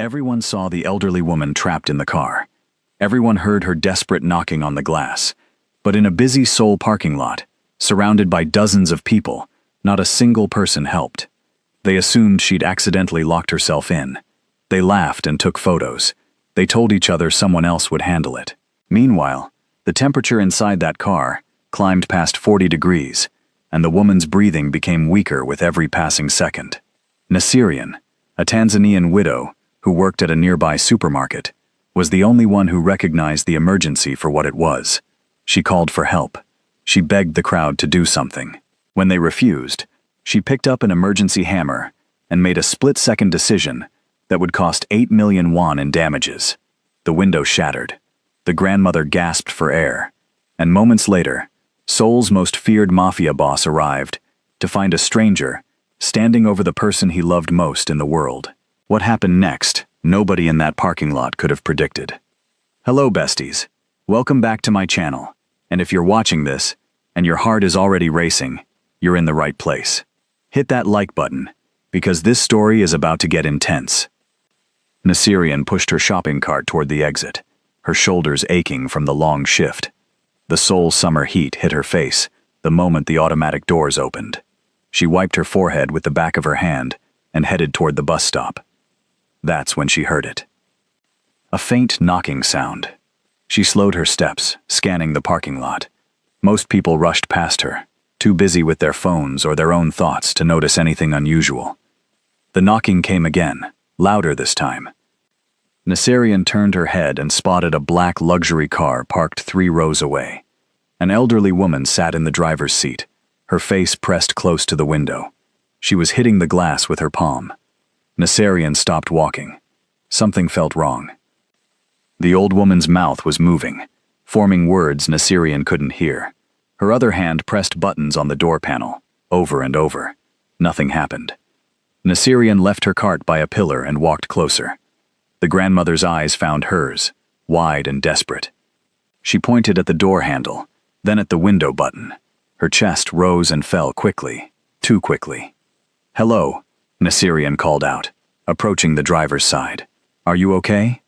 Everyone saw the elderly woman trapped in the car. Everyone heard her desperate knocking on the glass. But in a busy Seoul parking lot, surrounded by dozens of people, not a single person helped. They assumed she'd accidentally locked herself in. They laughed and took photos. They told each other someone else would handle it. Meanwhile, the temperature inside that car climbed past 40 degrees, and the woman's breathing became weaker with every passing second. Nasirian, a Tanzanian widow who worked at a nearby supermarket, was the only one who recognized the emergency for what it was. She called for help. She begged the crowd to do something. When they refused, she picked up an emergency hammer and made a split-second decision that would cost 8 million won in damages. The window shattered. The grandmother gasped for air. And moments later, Seoul's most feared mafia boss arrived to find a stranger standing over the person he loved most in the world. What happened next, nobody in that parking lot could have predicted. Hello, besties. Welcome back to my channel. And if you're watching this, and your heart is already racing, you're in the right place. Hit that like button, because this story is about to get intense. Nasirian pushed her shopping cart toward the exit, her shoulders aching from the long shift. The Seoul summer heat hit her face the moment the automatic doors opened. She wiped her forehead with the back of her hand and headed toward the bus stop. That's when she heard it. A faint knocking sound. She slowed her steps, scanning the parking lot. Most people rushed past her, too busy with their phones or their own thoughts to notice anything unusual. The knocking came again, louder this time. Nasirian turned her head and spotted a black luxury car parked 3 rows away. An elderly woman sat in the driver's seat, her face pressed close to the window. She was hitting the glass with her palm. Nasirian stopped walking. Something felt wrong. The old woman's mouth was moving, forming words Nasirian couldn't hear. Her other hand pressed buttons on the door panel, over and over. Nothing happened. Nasirian left her cart by a pillar and walked closer. The grandmother's eyes found hers, wide and desperate. She pointed at the door handle, then at the window button. Her chest rose and fell quickly, too quickly. "Hello," Nasirian called out, approaching the driver's side. "Are you okay?"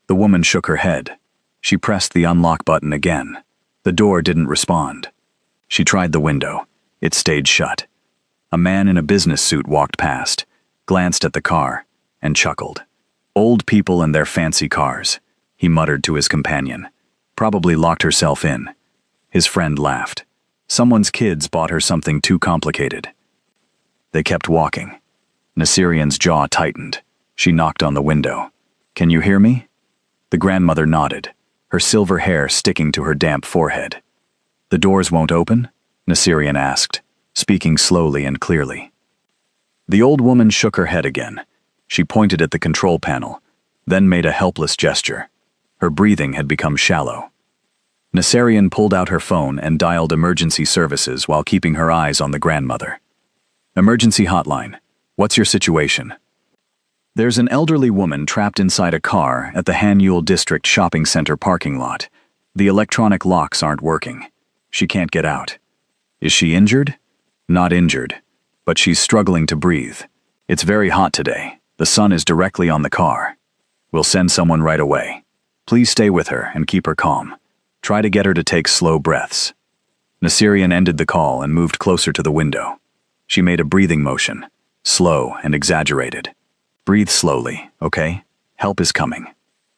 The woman shook her head. She pressed the unlock button again. The door didn't respond. She tried the window. It stayed shut. A man in a business suit walked past, glanced at the car, and chuckled. Old people and their fancy cars, he muttered to his companion. Probably locked herself in. His friend laughed. Someone's kids bought her something too complicated. They kept walking. Nasirian's jaw tightened. She knocked on the window. "Can you hear me?" The grandmother nodded, her silver hair sticking to her damp forehead. "The doors won't open?" Nasirian asked, speaking slowly and clearly. The old woman shook her head again. She pointed at the control panel, then made a helpless gesture. Her breathing had become shallow. Nasirian pulled out her phone and dialed emergency services while keeping her eyes on the grandmother. "Emergency hotline. What's your situation?" "There's an elderly woman trapped inside a car at the Hanyul District Shopping Center parking lot. The electronic locks aren't working. She can't get out." "Is she injured?" "Not injured, but she's struggling to breathe. It's very hot today. The sun is directly on the car. We'll send someone right away. Please stay with her and keep her calm. Try to get her to take slow breaths." Nasirian ended the call and moved closer to the window. She made a breathing motion, slow and exaggerated. "Breathe slowly, okay? Help is coming."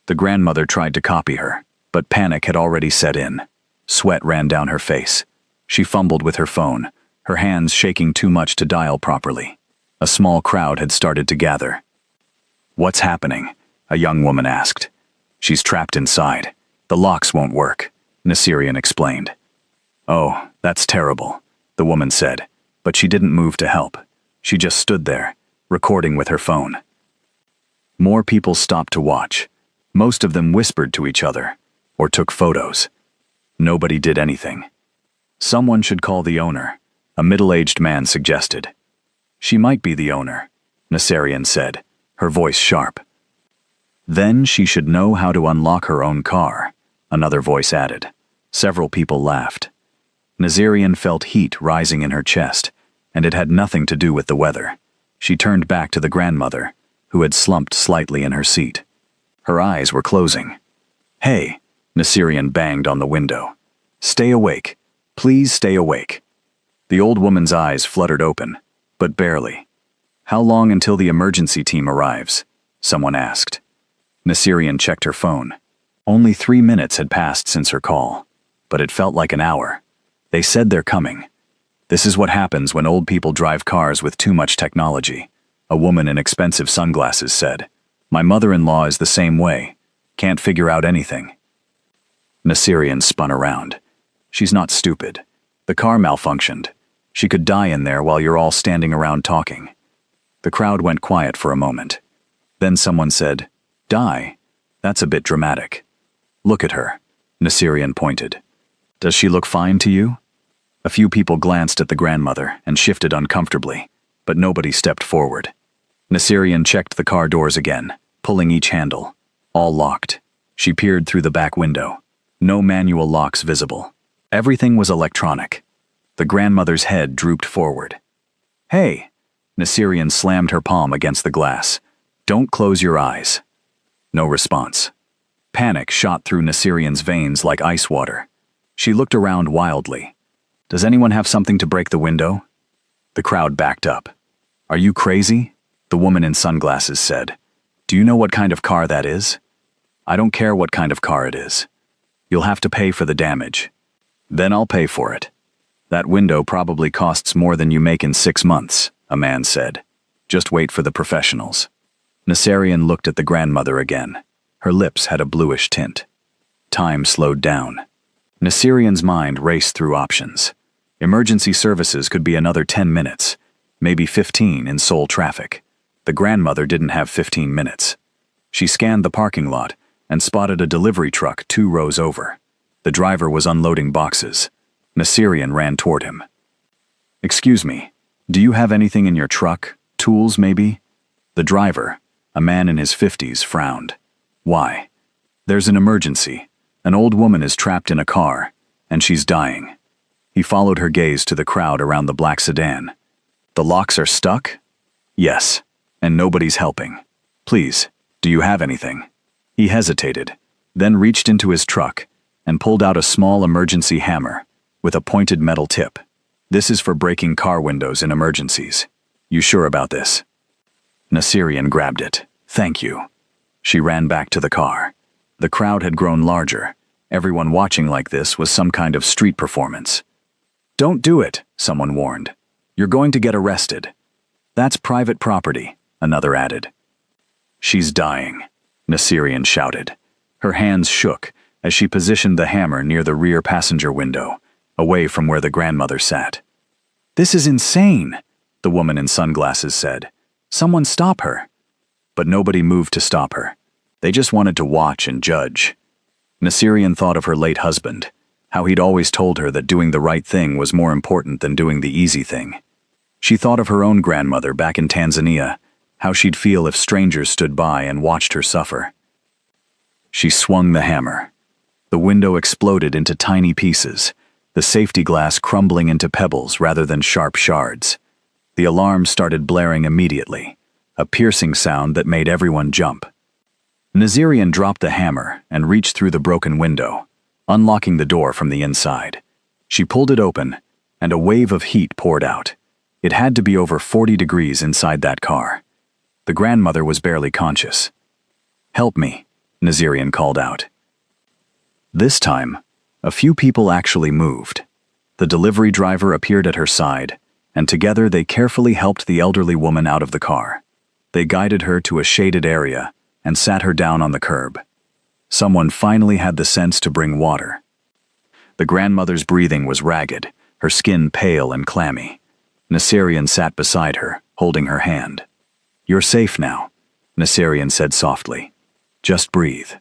The grandmother tried to copy her, but panic had already set in. Sweat ran down her face. She fumbled with her phone, her hands shaking too much to dial properly. A small crowd had started to gather. "What's happening?" a young woman asked. "She's trapped inside. The locks won't work," Nasirian explained. "Oh, that's terrible," the woman said, but she didn't move to help. She just stood there, recording with her phone. More people stopped to watch. Most of them whispered to each other, or took photos. Nobody did anything. "Someone should call the owner," a middle-aged man suggested. "She might be the owner," Nasirian said, her voice sharp. "Then she should know how to unlock her own car," another voice added. Several people laughed. Nasirian felt heat rising in her chest, and it had nothing to do with the weather. She turned back to the grandmother, who had slumped slightly in her seat. Her eyes were closing. "Hey," Nasirian banged on the window. "Stay awake. Please stay awake." The old woman's eyes fluttered open, but barely. "How long until the emergency team arrives?" someone asked. Nasirian checked her phone. Only 3 minutes had passed since her call, but it felt like an hour. "They said they're coming." "This is what happens when old people drive cars with too much technology," a woman in expensive sunglasses said. "My mother-in-law is the same way. Can't figure out anything." Nasirian spun around. "She's not stupid. The car malfunctioned. She could die in there while you're all standing around talking." The crowd went quiet for a moment. Then someone said, "Die? That's a bit dramatic." "Look at her," Nasirian pointed. "Does she look fine to you?" A few people glanced at the grandmother and shifted uncomfortably, but nobody stepped forward. Nasirian checked the car doors again, pulling each handle. All locked. She peered through the back window. No manual locks visible. Everything was electronic. The grandmother's head drooped forward. "Hey!" Nasirian slammed her palm against the glass. "Don't close your eyes." No response. Panic shot through Nasirian's veins like ice water. She looked around wildly. "Does anyone have something to break the window?" The crowd backed up. "Are you crazy?" the woman in sunglasses said. "Do you know what kind of car that is?" "I don't care what kind of car it is. You'll have to pay for the damage." "Then I'll pay for it." "That window probably costs more than you make in 6 months, a man said. "Just wait for the professionals." Nasirian looked at the grandmother again. Her lips had a bluish tint. Time slowed down. Nasirian's mind raced through options. Emergency services could be another 10 minutes, maybe 15 in Seoul traffic. The grandmother didn't have 15 minutes. She scanned the parking lot and spotted a delivery truck 2 rows over. The driver was unloading boxes. Nasirian ran toward him. "Excuse me, do you have anything in your truck? Tools, maybe?" The driver, a man in his 50s, frowned. "Why?" "There's an emergency. An old woman is trapped in a car, and she's dying." He followed her gaze to the crowd around the black sedan. "The locks are stuck?" "Yes, and nobody's helping. Please, do you have anything?" He hesitated, then reached into his truck and pulled out a small emergency hammer with a pointed metal tip. "This is for breaking car windows in emergencies. You sure about this?" Nasirian grabbed it. "Thank you." She ran back to the car. The crowd had grown larger. Everyone watching like this was some kind of street performance. "Don't do it," someone warned. "You're going to get arrested." "That's private property," another added. "She's dying," Nasirian shouted. Her hands shook as she positioned the hammer near the rear passenger window, away from where the grandmother sat. "This is insane," the woman in sunglasses said. "Someone stop her." But nobody moved to stop her. They just wanted to watch and judge. Nasirian thought of her late husband, how he'd always told her that doing the right thing was more important than doing the easy thing. She thought of her own grandmother back in Tanzania, how she'd feel if strangers stood by and watched her suffer. She swung the hammer. The window exploded into tiny pieces, the safety glass crumbling into pebbles rather than sharp shards. The alarm started blaring immediately, a piercing sound that made everyone jump. Nasirian dropped the hammer and reached through the broken window, unlocking the door from the inside. She pulled it open, and a wave of heat poured out. It had to be over 40 degrees inside that car. The grandmother was barely conscious. "Help me," Nasirian called out. This time, a few people actually moved. The delivery driver appeared at her side, and together they carefully helped the elderly woman out of the car. They guided her to a shaded area and sat her down on the curb. Someone finally had the sense to bring water. The grandmother's breathing was ragged, her skin pale and clammy. Nasirian sat beside her, holding her hand. "You're safe now," Nasirian said softly. "Just breathe."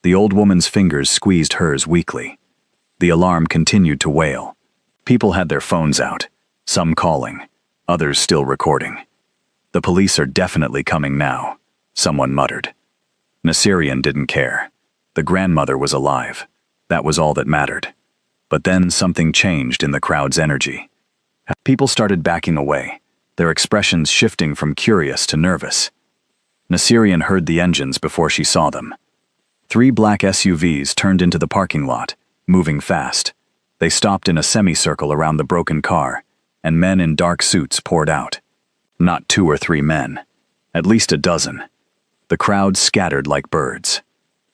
The old woman's fingers squeezed hers weakly. The alarm continued to wail. People had their phones out, some calling, others still recording. "The police are definitely coming now," someone muttered. Nasirian didn't care. The grandmother was alive. That was all that mattered. But then something changed in the crowd's energy. People started backing away, their expressions shifting from curious to nervous. Nasirian heard the engines before she saw them. 3 black SUVs turned into the parking lot, moving fast. They stopped in a semicircle around the broken car, and men in dark suits poured out. Not 2 or 3 men. At least a dozen. The crowd scattered like birds.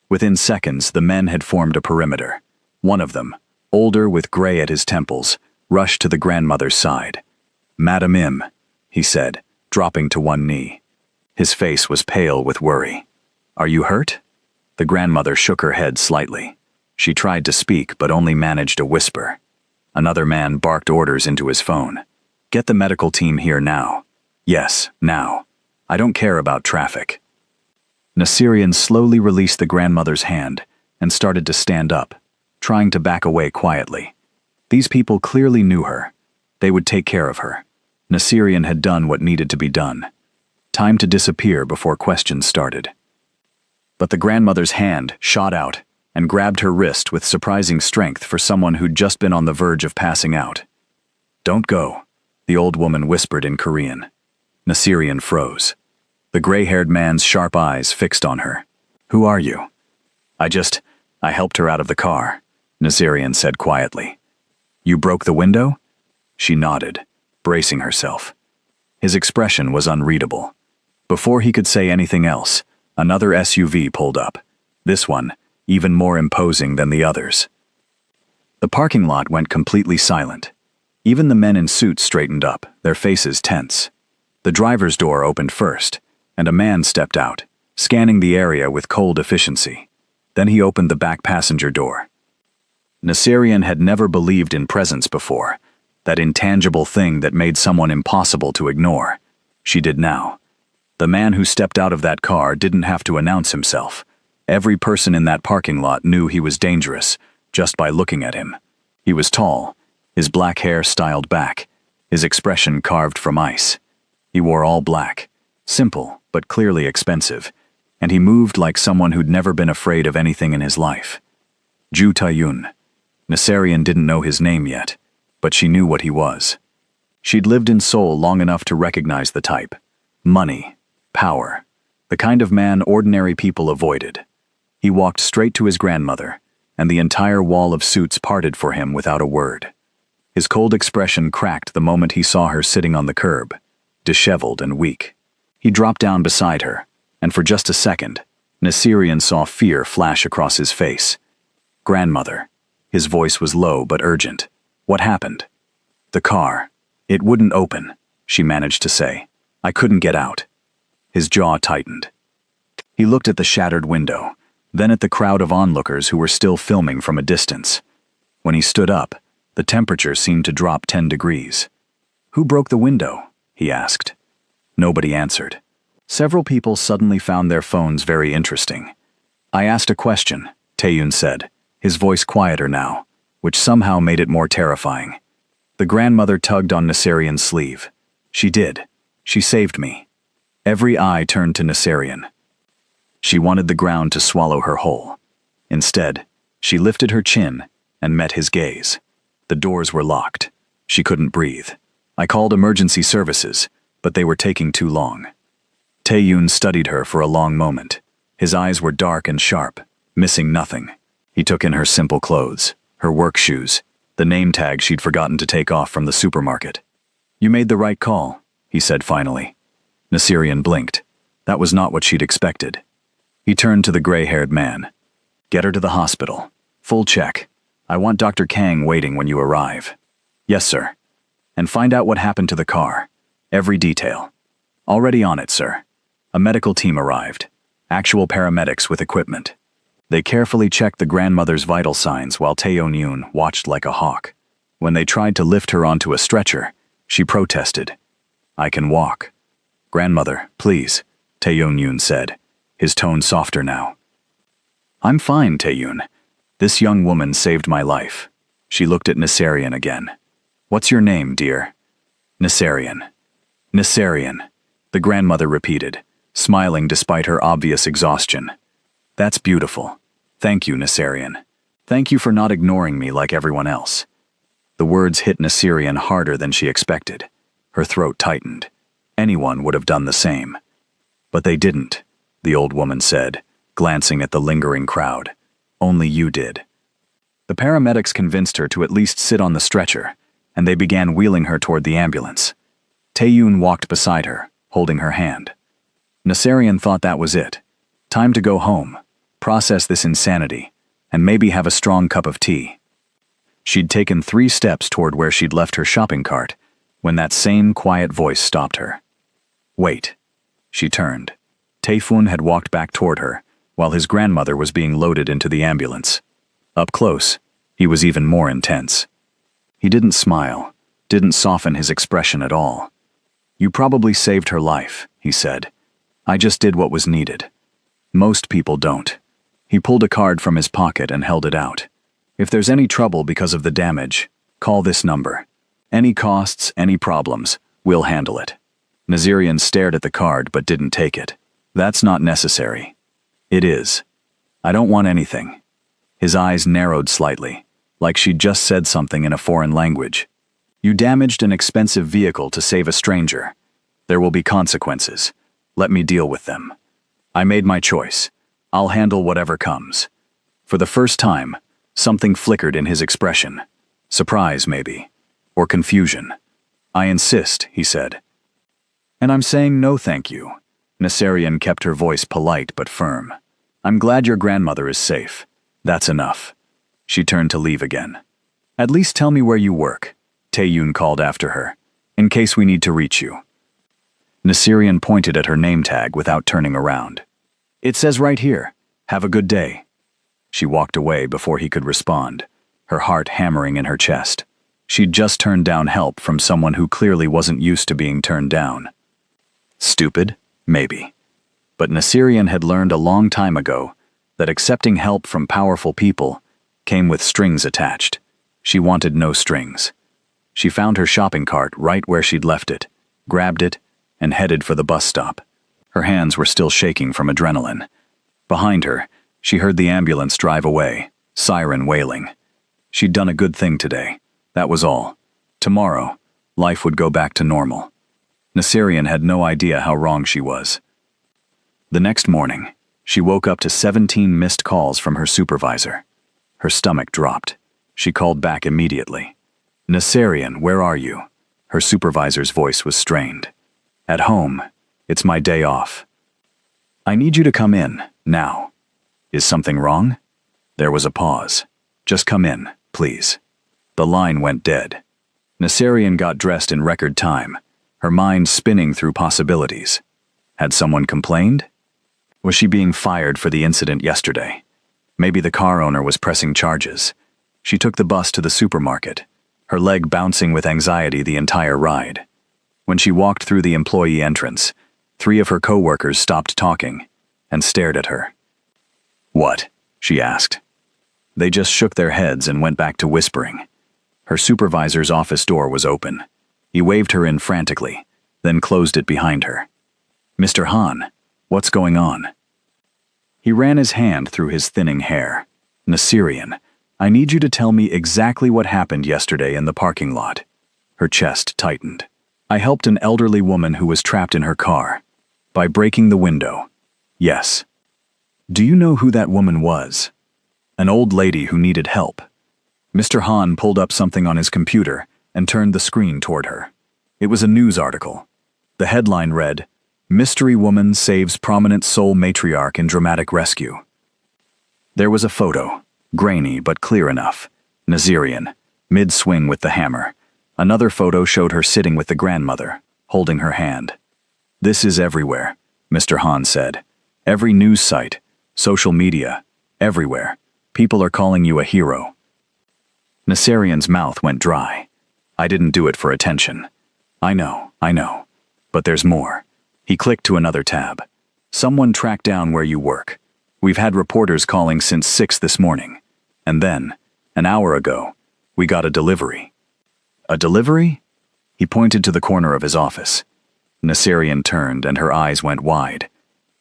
Within seconds, the men had formed a perimeter. One of them, older with gray at his temples, rushed to the grandmother's side. "Madam Im," he said, dropping to one knee. His face was pale with worry. "Are you hurt?" The grandmother shook her head slightly. She tried to speak, but only managed a whisper. Another man barked orders into his phone. "Get the medical team here now." "Yes, now. I don't care about traffic." Nasirian slowly released the grandmother's hand and started to stand up, trying to back away quietly. These people clearly knew her. They would take care of her. Nasirian had done what needed to be done. Time to disappear before questions started. But the grandmother's hand shot out and grabbed her wrist with surprising strength for someone who'd just been on the verge of passing out. "Don't go," the old woman whispered in Korean. Nasirian froze. The gray-haired man's sharp eyes fixed on her. "Who are you?" I helped her out of the car," Nasirian said quietly. "You broke the window?" She nodded, bracing herself. His expression was unreadable. Before he could say anything else, another SUV pulled up. This one, even more imposing than the others. The parking lot went completely silent. Even the men in suits straightened up, their faces tense. The driver's door opened first, and a man stepped out, scanning the area with cold efficiency. Then he opened the back passenger door. Nasirian had never believed in presence before, that intangible thing that made someone impossible to ignore. She did now. The man who stepped out of that car didn't have to announce himself. Every person in that parking lot knew he was dangerous, just by looking at him. He was tall, his black hair styled back, his expression carved from ice. He wore all black, simple but clearly expensive, and he moved like someone who'd never been afraid of anything in his life. Ju Tae-yun. Nasirian didn't know his name yet, but she knew what he was. She'd lived in Seoul long enough to recognize the type. Money, power, the kind of man ordinary people avoided. He walked straight to his grandmother, and the entire wall of suits parted for him without a word. His cold expression cracked the moment he saw her sitting on the curb, disheveled and weak. He dropped down beside her, and for just a second, Nasirian saw fear flash across his face. "Grandmother." His voice was low but urgent. "What happened?" "The car. It wouldn't open," she managed to say. "I couldn't get out." His jaw tightened. He looked at the shattered window, then at the crowd of onlookers who were still filming from a distance. When he stood up, the temperature seemed to drop 10 degrees. "Who broke the window?" he asked. Nobody answered. Several people suddenly found their phones very interesting. "I asked a question," Tae-yun said, his voice quieter now, which somehow made it more terrifying. The grandmother tugged on Nasirian's sleeve. "She did. She saved me." Every eye turned to Nasirian. She wanted the ground to swallow her whole. Instead, she lifted her chin and met his gaze. The doors were locked. She couldn't breathe. "I called emergency services, but they were taking too long." Tae-yun studied her for a long moment. His eyes were dark and sharp, missing nothing. He took in her simple clothes, her work shoes, the name tag she'd forgotten to take off from the supermarket. "You made the right call," he said finally. Nasirian blinked. That was not what she'd expected. He turned to the gray-haired man. "Get her to the hospital. Full check. I want Dr. Kang waiting when you arrive." "Yes, sir." "And find out what happened to the car. Every detail." "Already on it, sir." A medical team arrived. Actual paramedics with equipment. They carefully checked the grandmother's vital signs while Tae-yun watched like a hawk. When they tried to lift her onto a stretcher, she protested. "I can walk." "Grandmother, please," Tae-yun said, his tone softer now. "I'm fine, Tae-yun. This young woman saved my life." She looked at Nasirian again. "What's your name, dear?" "Nasirian." "Nasirian," the grandmother repeated, smiling despite her obvious exhaustion. "That's beautiful. Thank you, Nasirian. Thank you for not ignoring me like everyone else." The words hit Nasirian harder than she expected. Her throat tightened. Anyone would have done the same. But they didn't, the old woman said, glancing at the lingering crowd. Only you did. The paramedics convinced her to at least sit on the stretcher, and they began wheeling her toward the ambulance. Tae-yoon walked beside her, holding her hand. Nasarian thought that was it. Time to go home, process this insanity, and maybe have a strong cup of tea. She'd taken 3 steps toward where she'd left her shopping cart, when that same quiet voice stopped her. Wait. She turned. Tae-fun had walked back toward her, while his grandmother was being loaded into the ambulance. Up close, he was even more intense. He didn't smile, didn't soften his expression at all. You probably saved her life, he said. I just did what was needed. Most people don't. He pulled a card from his pocket and held it out. If there's any trouble because of the damage, call this number. Any costs, any problems, we'll handle it. Nazirian stared at the card but didn't take it. That's not necessary. It is. I don't want anything. His eyes narrowed slightly, like she'd just said something in a foreign language. You damaged an expensive vehicle to save a stranger. There will be consequences. Let me deal with them. I made my choice. I'll handle whatever comes. For the first time, something flickered in his expression. Surprise, maybe. Or confusion. I insist, he said. And I'm saying no thank you. Nasarian kept her voice polite but firm. I'm glad your grandmother is safe. That's enough. She turned to leave again. At least tell me where you work, Tae-yoon called after her, in case we need to reach you. Nasirian pointed at her name tag without turning around. It says right here, have a good day. She walked away before he could respond, her heart hammering in her chest. She'd just turned down help from someone who clearly wasn't used to being turned down. Stupid? Maybe. But Nasirian had learned a long time ago that accepting help from powerful people came with strings attached. She wanted no strings. She found her shopping cart right where she'd left it, grabbed it, and headed for the bus stop. Her hands were still shaking from adrenaline. Behind her, she heard the ambulance drive away, siren wailing. She'd done a good thing today. That was all. Tomorrow, life would go back to normal. Nasirian had no idea how wrong she was. The next morning, she woke up to 17 missed calls from her supervisor. Her stomach dropped. She called back immediately. Nasirian, where are you? Her supervisor's voice was strained. At home. It's my day off. I need you to come in, now. Is something wrong? There was a pause. Just come in, please. The line went dead. Nasirian got dressed in record time, her mind spinning through possibilities. Had someone complained? Was she being fired for the incident yesterday? Maybe the car owner was pressing charges. She took the bus to the supermarket, her leg bouncing with anxiety the entire ride. When she walked through the employee entrance, 3 of her co-workers stopped talking and stared at her. What? She asked. They just shook their heads and went back to whispering. Her supervisor's office door was open. He waved her in frantically, then closed it behind her. Mr. Han, what's going on? He ran his hand through his thinning hair. Nasirian, I need you to tell me exactly what happened yesterday in the parking lot. Her chest tightened. I helped an elderly woman who was trapped in her car. By breaking the window. Yes. Do you know who that woman was? An old lady who needed help. Mr. Han pulled up something on his computer and turned the screen toward her. It was a news article. The headline read, Mystery Woman Saves Prominent Soul Matriarch in Dramatic Rescue. There was a photo, grainy but clear enough. Nasirian, mid-swing with the hammer. Another photo showed her sitting with the grandmother, holding her hand. This is everywhere, Mr. Han said. Every news site, social media, everywhere. People are calling you a hero. Nasirian's mouth went dry. I didn't do it for attention. I know. But there's more. He clicked to another tab. Someone tracked down where you work. We've had reporters calling since 6 this morning. And then, an hour ago, we got a delivery. A delivery? He pointed to the corner of his office. Nasirian turned and her eyes went wide.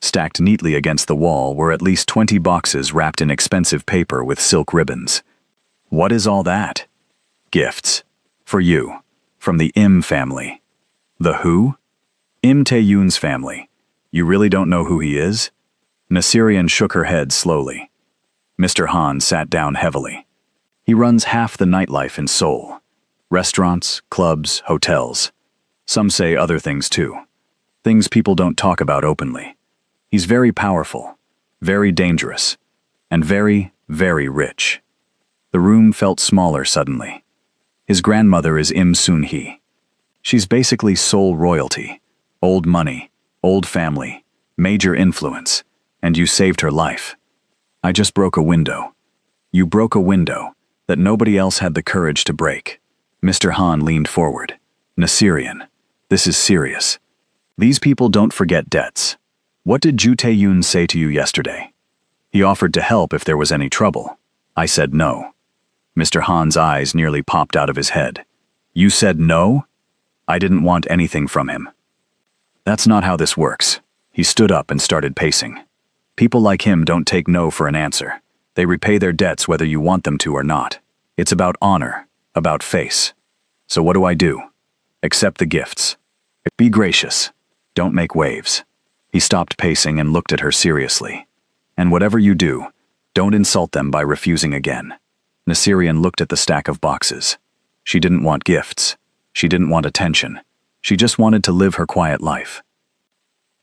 Stacked neatly against the wall were at least 20 boxes wrapped in expensive paper with silk ribbons. What is all that? Gifts. For you. From the Im family. The who? Im Tae-yoon's family. You really don't know who he is? Nasirian shook her head slowly. Mr. Han sat down heavily. He runs half the nightlife in Seoul. Restaurants, clubs, hotels. Some say other things too. Things people don't talk about openly. He's very powerful, very dangerous, and very, very rich. The room felt smaller suddenly. His grandmother is Im Soon-hee. She's basically Seoul royalty. Old money, old family, major influence, and you saved her life. I just broke a window. You broke a window that nobody else had the courage to break. Mr. Han leaned forward. Nasirian, this is serious. These people don't forget debts. What did Ju Tae-yoon say to you yesterday? He offered to help if there was any trouble. I said no. Mr. Han's eyes nearly popped out of his head. You said no? I didn't want anything from him. That's not how this works. He stood up and started pacing. People like him don't take no for an answer. They repay their debts whether you want them to or not. It's about honor, about face. So what do? Accept the gifts. Be gracious. Don't make waves. He stopped pacing and looked at her seriously. And whatever you do, don't insult them by refusing again. Nasirian looked at the stack of boxes. She didn't want gifts. She didn't want attention. She just wanted to live her quiet life.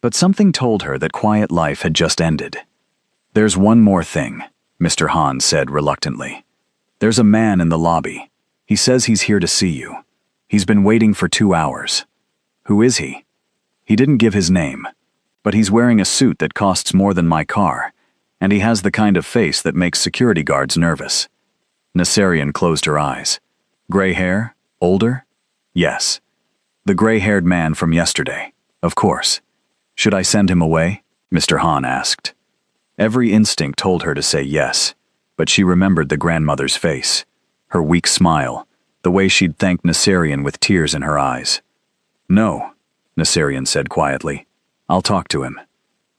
But something told her that quiet life had just ended. There's one more thing, Mr. Han said reluctantly. There's a man in the lobby. He says he's here to see you. He's been waiting for 2 hours. Who is he? He didn't give his name, but he's wearing a suit that costs more than my car, and he has the kind of face that makes security guards nervous. Nasirian closed her eyes. Gray hair? Older? Yes. The gray-haired man from yesterday, of course. Should I send him away? Mr. Han asked. Every instinct told her to say yes, but she remembered the grandmother's face, her weak smile, the way she'd thanked Nasirian with tears in her eyes. No, Nasirian said quietly. I'll talk to him.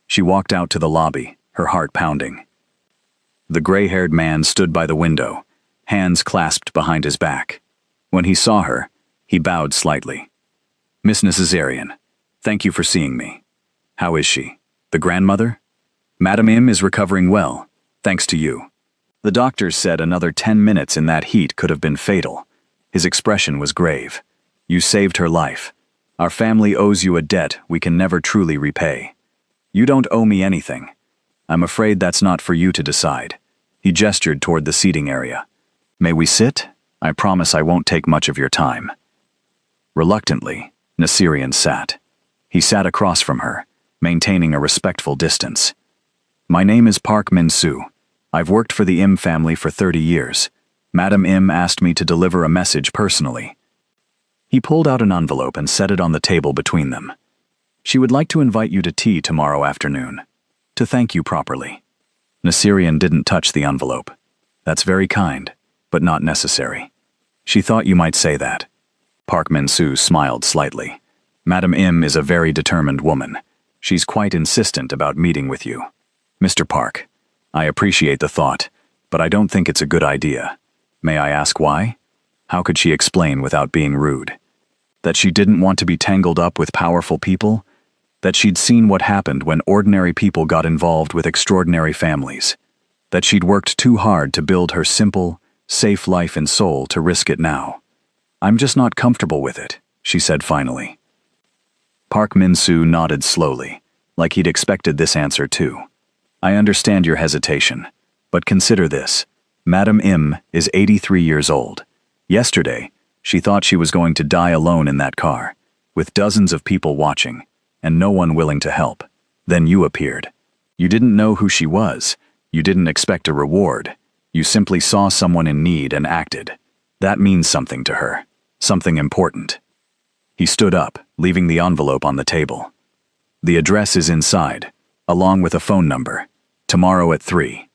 She walked out to the lobby, her heart pounding. The gray-haired man stood by the window, hands clasped behind his back. When he saw her, he bowed slightly. Miss Nasirian, thank you for seeing me. How is she? The grandmother? Madam Im is recovering well, thanks to you. The doctors said another 10 minutes in that heat could have been fatal. His expression was grave. You saved her life. Our family owes you a debt we can never truly repay. You don't owe me anything. I'm afraid that's not for you to decide. He gestured toward the seating area. May we sit? I promise I won't take much of your time. Reluctantly, Nasirian sat. He sat across from her, maintaining a respectful distance. My name is Park Min-soo. I've worked for the Im family for 30 years. Madam Im asked me to deliver a message personally. He pulled out an envelope and set it on the table between them. She would like to invite you to tea tomorrow afternoon. To thank you properly. Nasirian didn't touch the envelope. That's very kind, but not necessary. She thought you might say that. Park Min-soo smiled slightly. Madam Im is a very determined woman. She's quite insistent about meeting with you. Mr. Park, I appreciate the thought, but I don't think it's a good idea. May I ask why? How could she explain without being rude? That she didn't want to be tangled up with powerful people? That she'd seen what happened when ordinary people got involved with extraordinary families? That she'd worked too hard to build her simple, safe life in Seoul to risk it now? I'm just not comfortable with it, she said finally. Park Min-soo nodded slowly, like he'd expected this answer too. I understand your hesitation, but consider this. Madam Im is 83 years old. Yesterday, she thought she was going to die alone in that car, with dozens of people watching, and no one willing to help. Then you appeared. You didn't know who she was. You didn't expect a reward. You simply saw someone in need and acted. That means something to her. Something important. He stood up, leaving the envelope on the table. The address is inside, along with a phone number. Tomorrow at 3.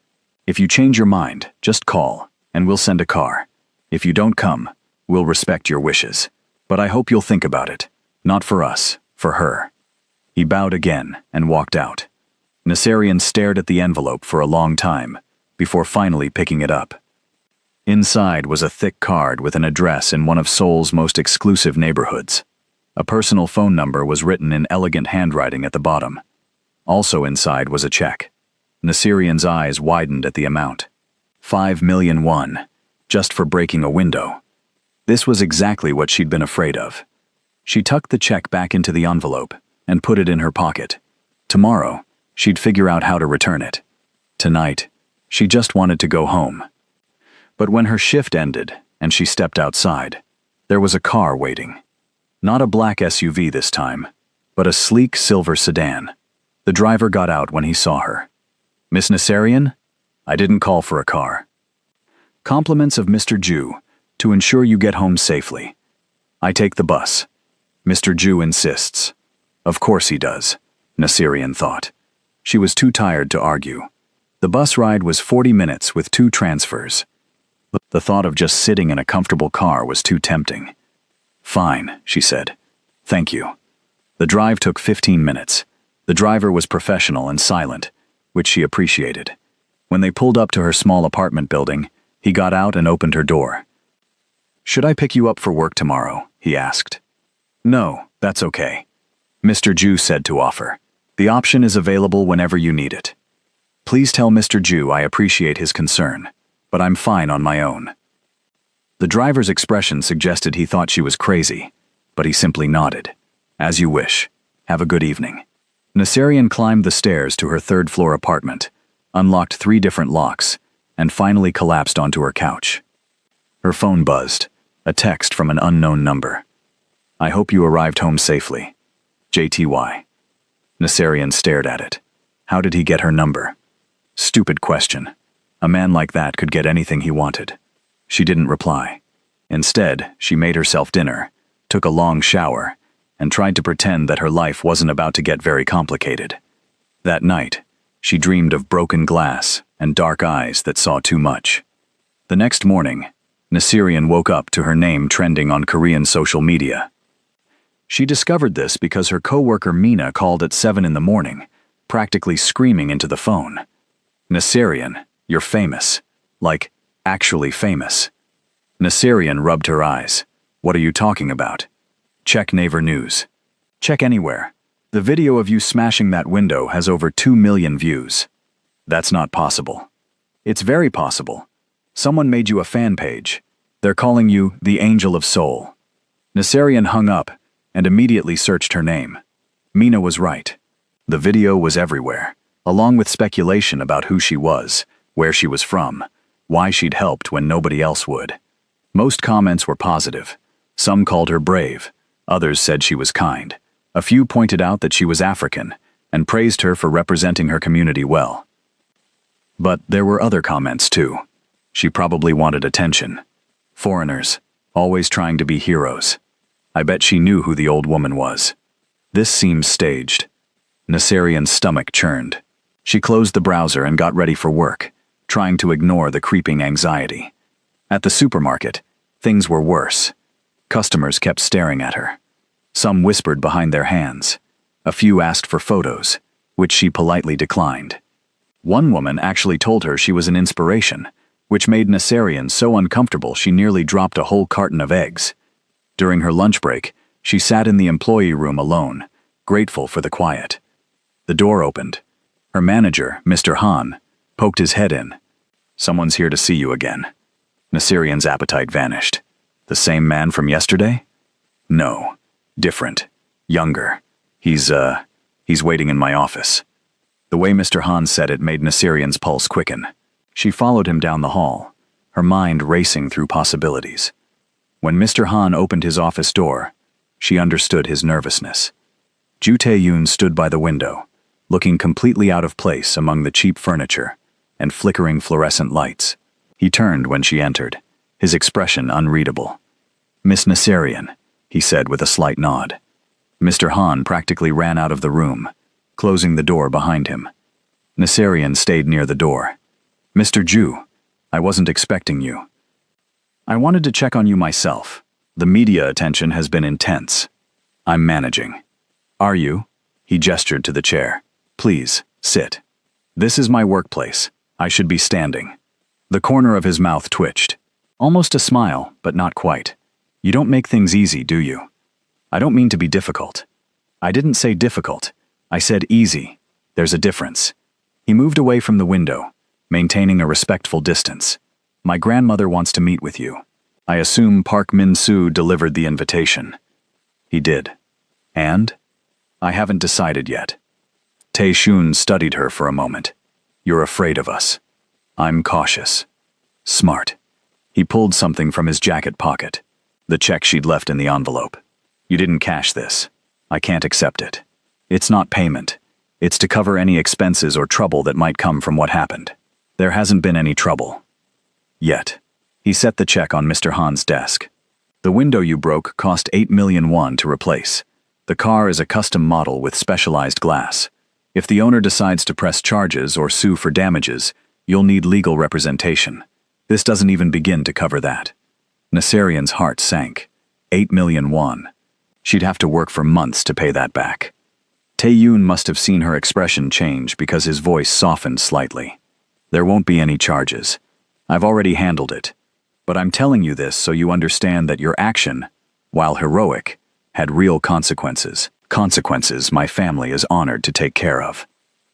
If you change your mind, just call, and we'll send a car. If you don't come, we'll respect your wishes. But I hope you'll think about it. Not for us, for her. He bowed again and walked out. Nasirian stared at the envelope for a long time, before finally picking it up. Inside was a thick card with an address in one of Seoul's most exclusive neighborhoods. A personal phone number was written in elegant handwriting at the bottom. Also inside was a check. Nasirian's eyes widened at the amount. 5,000,000 won, just for breaking a window. This was exactly what she'd been afraid of. She tucked the check back into the envelope and put it in her pocket. Tomorrow, she'd figure out how to return it. Tonight, she just wanted to go home. But when her shift ended and she stepped outside, there was a car waiting. Not a black SUV this time, but a sleek silver sedan. The driver got out when he saw her. "Miss Nasirian? I didn't call for a car. Compliments of Mr. Ju, to ensure you get home safely. I take the bus. Mr. Ju insists." Of course he does, Nasirian thought. She was too tired to argue. The bus ride was 40 minutes with 2 transfers. The thought of just sitting in a comfortable car was too tempting. "Fine," she said. "Thank you." The drive took 15 minutes. The driver was professional and silent, which she appreciated. When they pulled up to her small apartment building, he got out and opened her door. "Should I pick you up for work tomorrow?" he asked. "No, that's okay," Mr. Ju said to offer. "The option is available whenever you need it. Please tell Mr. Ju I appreciate his concern, but I'm fine on my own." The driver's expression suggested he thought she was crazy, but he simply nodded. "As you wish. Have a good evening." Nasirian climbed the stairs to her 3rd-floor apartment, unlocked 3 different locks, and finally collapsed onto her couch. Her phone buzzed, a text from an unknown number. "I hope you arrived home safely. JTY." Nasirian stared at it. How did he get her number? Stupid question. A man like that could get anything he wanted. She didn't reply. Instead, she made herself dinner, took a long shower, and tried to pretend that her life wasn't about to get very complicated. That night, she dreamed of broken glass and dark eyes that saw too much. The next morning, Nasirian woke up to her name trending on Korean social media. She discovered this because her coworker Mina called at 7 in the morning, practically screaming into the phone. "Nasirian, you're famous. Like, actually famous." Nasirian rubbed her eyes. "What are you talking about?" "Check Naver News. Check anywhere. The video of you smashing that window has over 2 million views." "That's not possible." "It's very possible. Someone made you a fan page. They're calling you the Angel of Soul." Nasirian hung up and immediately searched her name. Mina was right. The video was everywhere, along with speculation about who she was, where she was from, why she'd helped when nobody else would. Most comments were positive. Some called her brave. Others said she was kind. A few pointed out that she was African and praised her for representing her community well. But there were other comments too. She probably wanted attention. Foreigners, always trying to be heroes. I bet she knew who the old woman was. This seems staged. Nasirian's stomach churned. She closed the browser and got ready for work, trying to ignore the creeping anxiety. At the supermarket, things were worse. Customers kept staring at her. Some whispered behind their hands. A few asked for photos, which she politely declined. One woman actually told her she was an inspiration, which made Nasirian so uncomfortable she nearly dropped a whole carton of eggs. During her lunch break, she sat in the employee room alone, grateful for the quiet. The door opened. Her manager, Mr. Han, poked his head in. "Someone's here to see you again." Nasirian's appetite vanished. "The same man from yesterday?" "No. Different. Younger. He's waiting in my office." The way Mr. Han said it made Nasirian's pulse quicken. She followed him down the hall, her mind racing through possibilities. When Mr. Han opened his office door, she understood his nervousness. Ju Tae-yoon stood by the window, looking completely out of place among the cheap furniture and flickering fluorescent lights. He turned when she entered, his expression unreadable. "Miss Nasirian," he said with a slight nod. Mr. Han practically ran out of the room, closing the door behind him. Nasirian stayed near the door. "Mr. Ju, I wasn't expecting you. I wanted to check on you myself. The media attention has been intense. I'm managing." "Are you?" He gestured to the chair. "Please, sit. This is my workplace. I should be standing." The corner of his mouth twitched. Almost a smile, but not quite. "You don't make things easy, do you?" "I don't mean to be difficult." "I didn't say difficult. I said easy." There's a difference. He moved away from the window, maintaining a respectful distance. My grandmother wants to meet with you. I assume Park Min-soo delivered the invitation. He did. And? I haven't decided yet. Tae-shun studied her for a moment. You're afraid of us. I'm cautious. Smart. He pulled something from his jacket pocket. The check she'd left in the envelope. You didn't cash this. I can't accept it. It's not payment. It's to cover any expenses or trouble that might come from what happened. There hasn't been any trouble. Yet. He set the check on Mr. Han's desk. The window you broke cost 8 million won to replace. The car is a custom model with specialized glass. If the owner decides to press charges or sue for damages, you'll need legal representation. This doesn't even begin to cover that. Naserian's heart sank. 8 million won. She'd have to work for months to pay that back. Tae-yoon must have seen her expression change because his voice softened slightly. There won't be any charges. I've already handled it. But I'm telling you this so you understand that your action, while heroic, had real consequences. Consequences my family is honored to take care of.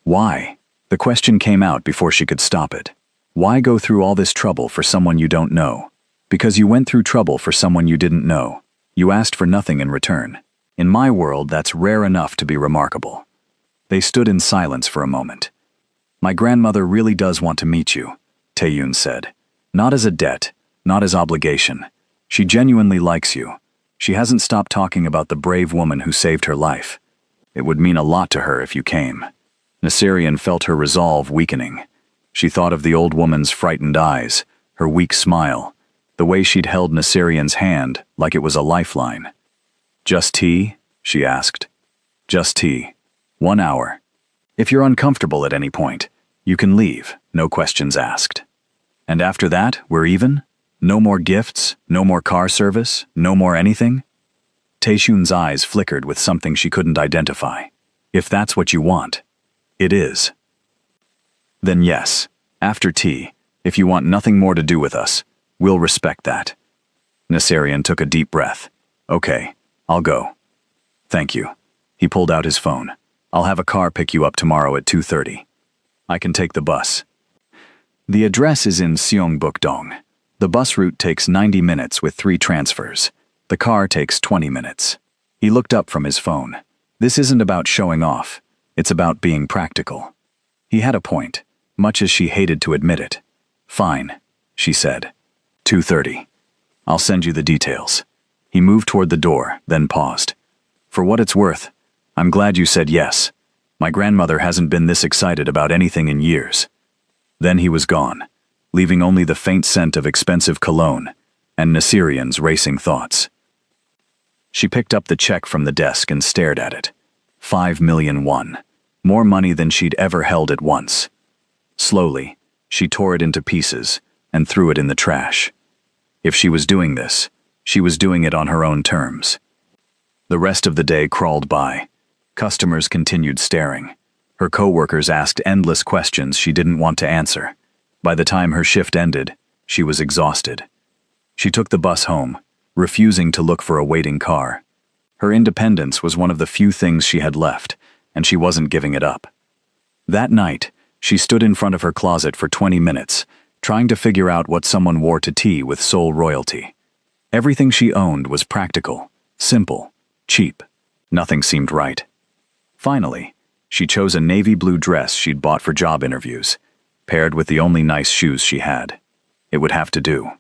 Why? The question came out before she could stop it. Why go through all this trouble for someone you don't know? Because you went through trouble for someone you didn't know. You asked for nothing in return. In my world, that's rare enough to be remarkable. They stood in silence for a moment. My grandmother really does want to meet you, Tae-yoon said. Not as a debt, not as obligation. She genuinely likes you. She hasn't stopped talking about the brave woman who saved her life. It would mean a lot to her if you came. Naserian felt her resolve weakening. She thought of the old woman's frightened eyes, her weak smile, the way she'd held Naserian's hand like it was a lifeline. Just tea? She asked. Just tea. 1 hour. If you're uncomfortable at any point, you can leave, no questions asked. And after that, we're even? No more gifts, no more car service, no more anything? Tae-shun's eyes flickered with something she couldn't identify. If that's what you want, it is. Then yes, after tea, if you want nothing more to do with us, we'll respect that. Naserian took a deep breath. Okay, I'll go. Thank you. He pulled out his phone. I'll have a car pick you up tomorrow at 2:30. I can take the bus. The address is in Seongbuk-dong. The bus route takes 90 minutes with 3 transfers. The car takes 20 minutes. He looked up from his phone. This isn't about showing off. It's about being practical. He had a point, much as she hated to admit it. Fine, she said. 2:30. I'll send you the details. He moved toward the door, then paused. For what it's worth, I'm glad you said yes. My grandmother hasn't been this excited about anything in years. Then he was gone, leaving only the faint scent of expensive cologne and Naserian's racing thoughts. She picked up the check from the desk and stared at it. 5 million won. More money than she'd ever held at once. Slowly, she tore it into pieces and threw it in the trash. If she was doing this, she was doing it on her own terms. The rest of the day crawled by. Customers continued staring. Her coworkers asked endless questions she didn't want to answer. By the time her shift ended, she was exhausted. She took the bus home, refusing to look for a waiting car. Her independence was one of the few things she had left, and she wasn't giving it up. That night, she stood in front of her closet for 20 minutes, trying to figure out what someone wore to tea with Seoul royalty. Everything she owned was practical, simple, cheap. Nothing seemed right. Finally, she chose a navy blue dress she'd bought for job interviews, paired with the only nice shoes she had. It would have to do.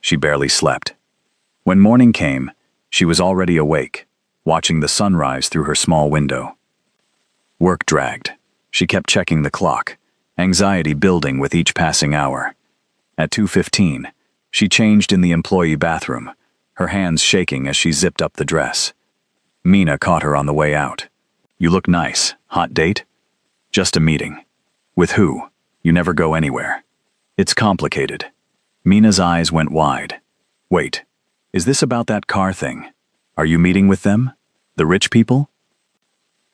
She barely slept. When morning came, she was already awake, watching the sunrise through her small window. Work dragged. She kept checking the clock, anxiety building with each passing hour. At 2:15, she changed in the employee bathroom, her hands shaking as she zipped up the dress. Mina caught her on the way out. You look nice. Hot date? Just a meeting. With who? You never go anywhere. It's complicated. Mina's eyes went wide. Wait, is this about that car thing? Are you meeting with them? The rich people?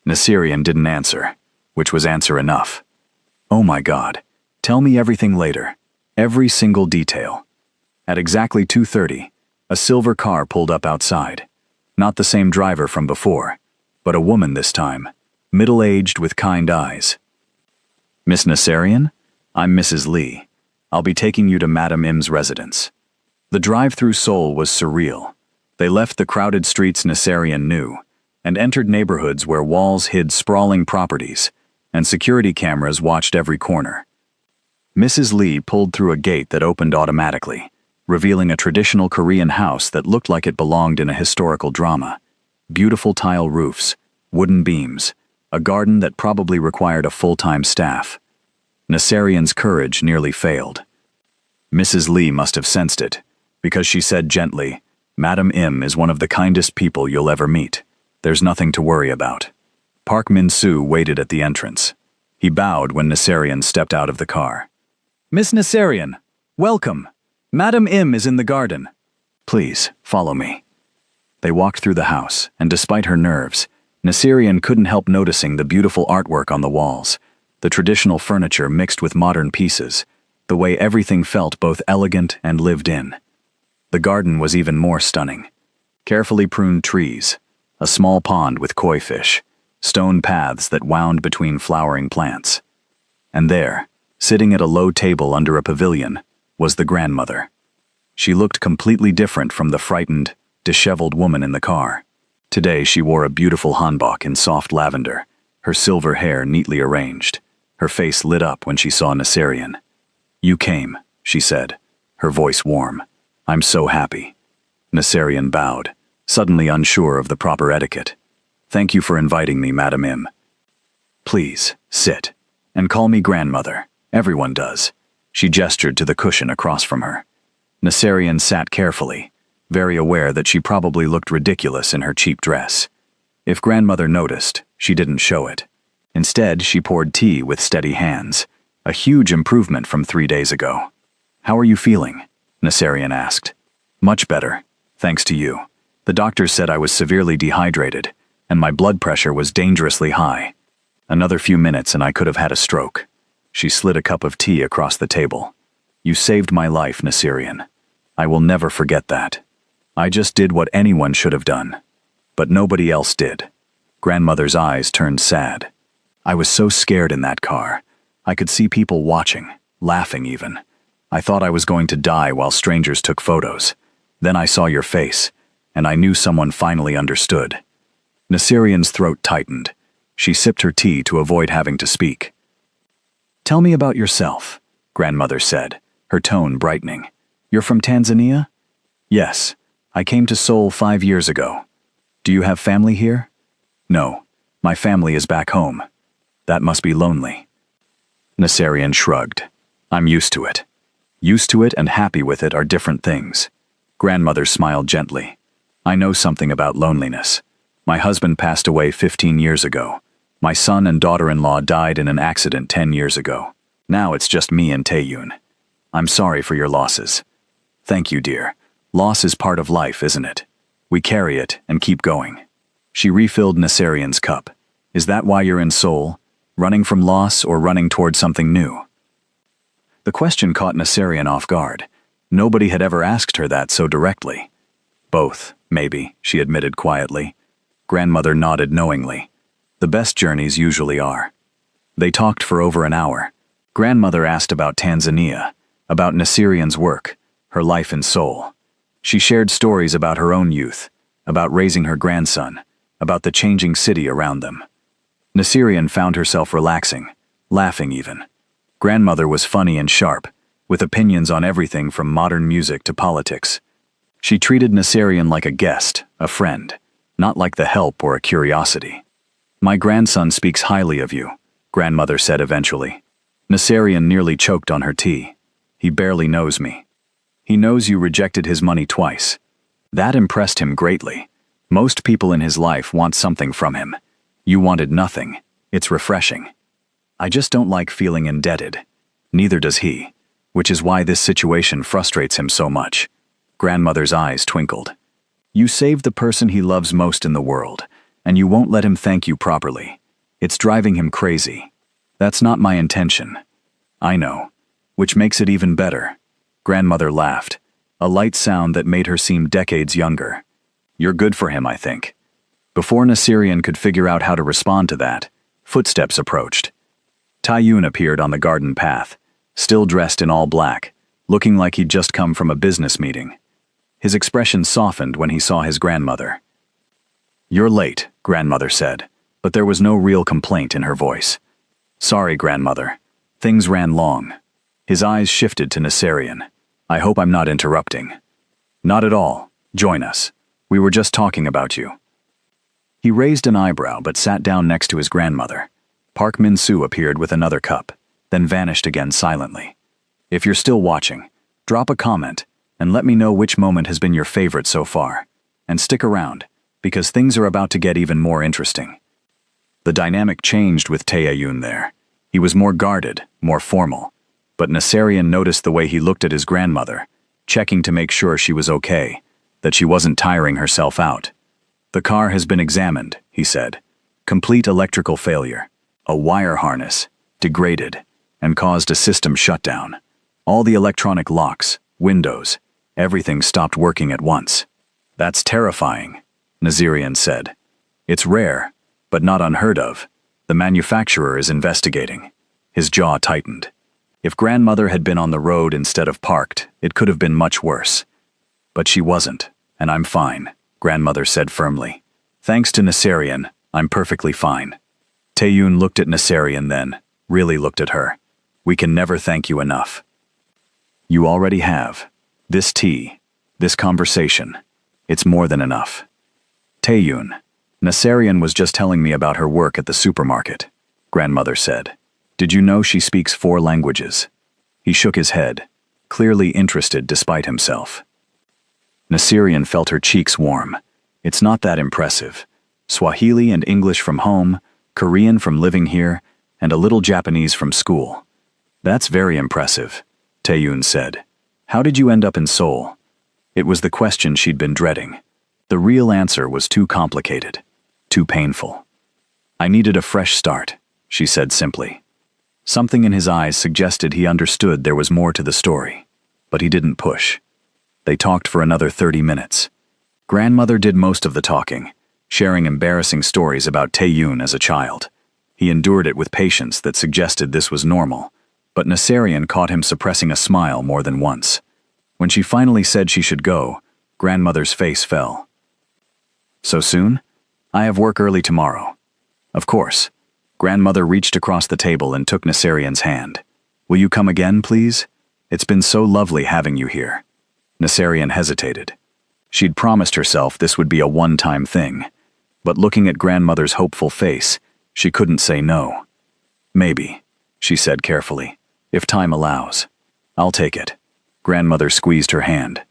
Naserian didn't answer, which was answer enough. Oh my God, tell me everything later. Every single detail. At exactly 2:30, a silver car pulled up outside. Not the same driver from before, but a woman this time. middle-aged with kind eyes. "Miss Nassarian? I'm Mrs. Lee. I'll be taking you to Madam Im's residence." The drive through Seoul was surreal. They left the crowded streets Nassarian knew and entered neighborhoods where walls hid sprawling properties and security cameras watched every corner. Mrs. Lee pulled through a gate that opened automatically, revealing a traditional Korean house that looked like it belonged in a historical drama. Beautiful tile roofs, wooden beams, a garden that probably required a full-time staff. Nassarian's courage nearly failed. Mrs. Lee must have sensed it, because she said gently, "Madam Im is one of the kindest people you'll ever meet. There's nothing to worry about." Park Min-soo waited at the entrance. He bowed when Nassarian stepped out of the car. "Miss Nassarian, welcome. Madam Im is in the garden. Please, follow me." They walked through the house, and despite her nerves, Nassarian couldn't help noticing the beautiful artwork on the walls, the traditional furniture mixed with modern pieces, the way everything felt both elegant and lived in. The garden was even more stunning. Carefully pruned trees, a small pond with koi fish, stone paths that wound between flowering plants. And there, sitting at a low table under a pavilion, was the grandmother. She looked completely different from the frightened, disheveled woman in the car. Today she wore a beautiful hanbok in soft lavender, her silver hair neatly arranged. Her face lit up when she saw Nassarian. "You came," she said, her voice warm. "I'm so happy." Nassarian bowed, suddenly unsure of the proper etiquette. "Thank you for inviting me, Madam Im." "Please, sit. And call me grandmother. Everyone does." She gestured to the cushion across from her. Nassarian sat carefully, very aware that she probably looked ridiculous in her cheap dress. If grandmother noticed, she didn't show it. Instead, she poured tea with steady hands, a huge improvement from 3 days ago. "How are you feeling?" Nassarian asked. "Much better, thanks to you. The doctors said I was severely dehydrated, and my blood pressure was dangerously high. Another few minutes and I could have had a stroke." She slid a cup of tea across the table. "You saved my life, Nassarian. I will never forget that. I just did what anyone should have done. But nobody else did." Grandmother's eyes turned sad. "I was so scared in that car. I could see people watching, laughing even. I thought I was going to die while strangers took photos. Then I saw your face, and I knew someone finally understood." Nassarian's throat tightened. She sipped her tea to avoid having to speak. "Tell me about yourself," grandmother said, her tone brightening. "You're from Tanzania?" "Yes. I came to Seoul 5 years ago." "Do you have family here?" "No. My family is back home." "That must be lonely." Nassarian shrugged. "I'm used to it." Used to it and happy with it are different things. Grandmother smiled gently. "I know something about loneliness. My husband passed away 15 years ago. My son and daughter-in-law died in an accident 10 years ago. Now it's just me and Taeyun. I'm sorry for your losses." "Thank you, dear. Loss is part of life, isn't it? We carry it and keep going." She refilled Nassarian's cup. "Is that why you're in Seoul? Running from loss or running toward something new?" The question caught Nassarian off guard. Nobody had ever asked her that so directly. "Both, maybe," she admitted quietly. Grandmother nodded knowingly. "The best journeys usually are." They talked for over an hour. Grandmother asked about Tanzania, about Nassarian's work, her life in Seoul. She shared stories about her own youth, about raising her grandson, about the changing city around them. Nassarian found herself relaxing, laughing even. Grandmother was funny and sharp, with opinions on everything from modern music to politics. She treated Nassarian like a guest, a friend, not like the help or a curiosity. "My grandson speaks highly of you," grandmother said eventually. Nassarian nearly choked on her tea. "He barely knows me. He knows you rejected his money twice." That impressed him greatly. Most people in his life want something from him. You wanted nothing. It's refreshing. "I just don't like feeling indebted." Neither does he, which is why this situation frustrates him so much. Grandmother's eyes twinkled. "You saved the person he loves most in the world, and you won't let him thank you properly. It's driving him crazy." "That's not my intention." "I know, which makes it even better." Grandmother laughed, a light sound that made her seem decades younger. "You're good for him, I think." Before Nassarian could figure out how to respond to that, Footsteps approached. Taeyun appeared on the garden path, still dressed in all black, looking like he'd just come from a business meeting. His expression softened when he saw his grandmother. "You're late," grandmother said, but there was no real complaint in her voice. "Sorry, grandmother. Things ran long." His eyes shifted to Naserian. "I hope I'm not interrupting." "Not at all. Join us. We were just talking about you." He raised an eyebrow but sat down next to his grandmother. Park Min-soo appeared with another cup, then vanished again silently. If you're still watching, drop a comment and let me know which moment has been your favorite so far. And stick around, because things are about to get even more interesting. The dynamic changed with Taeyun there. He was more guarded, more formal. But Naserian noticed the way he looked at his grandmother, checking to make sure she was okay, that she wasn't tiring herself out. "The car has been examined," he said. "Complete electrical failure. A wire harness, degraded, and caused a system shutdown. All the electronic locks, windows, everything stopped working at once." "That's terrifying," Naserian said. "It's rare, but not unheard of. The manufacturer is investigating." His jaw tightened. If grandmother had been on the road instead of parked, it could have been much worse. "But she wasn't, and I'm fine," grandmother said firmly. "Thanks to Naserian, I'm perfectly fine." Taeyun looked at Naserian then, really looked at her. "We can never thank you enough." "You already have. This tea, this conversation, it's more than enough." "Taeyun, Naserian was just telling me about her work at the supermarket," grandmother said. "Did you know she speaks 4 languages?" He shook his head, clearly interested despite himself. Naserian felt her cheeks warm. "It's not that impressive. Swahili and English from home, Korean from living here, and a little Japanese from school." "That's very impressive," Taeyun said. "How did you end up in Seoul?" It was the question she'd been dreading. The real answer was too complicated, too painful. "I needed a fresh start," she said simply. Something in his eyes suggested he understood there was more to the story, but he didn't push. They talked for another 30 minutes. Grandmother did most of the talking, sharing embarrassing stories about Taeyun as a child. He endured it with patience that suggested this was normal, but Naserian caught him suppressing a smile more than once. When she finally said she should go, grandmother's face fell. "So soon? I have work early tomorrow." "Of course." Grandmother reached across the table and took Naserian's hand. "Will you come again, please? It's been so lovely having you here." Naserian hesitated. She'd promised herself this would be a one-time thing, but looking at grandmother's hopeful face, she couldn't say no. "Maybe," she said carefully, "if time allows. I'll take it." Grandmother squeezed her hand.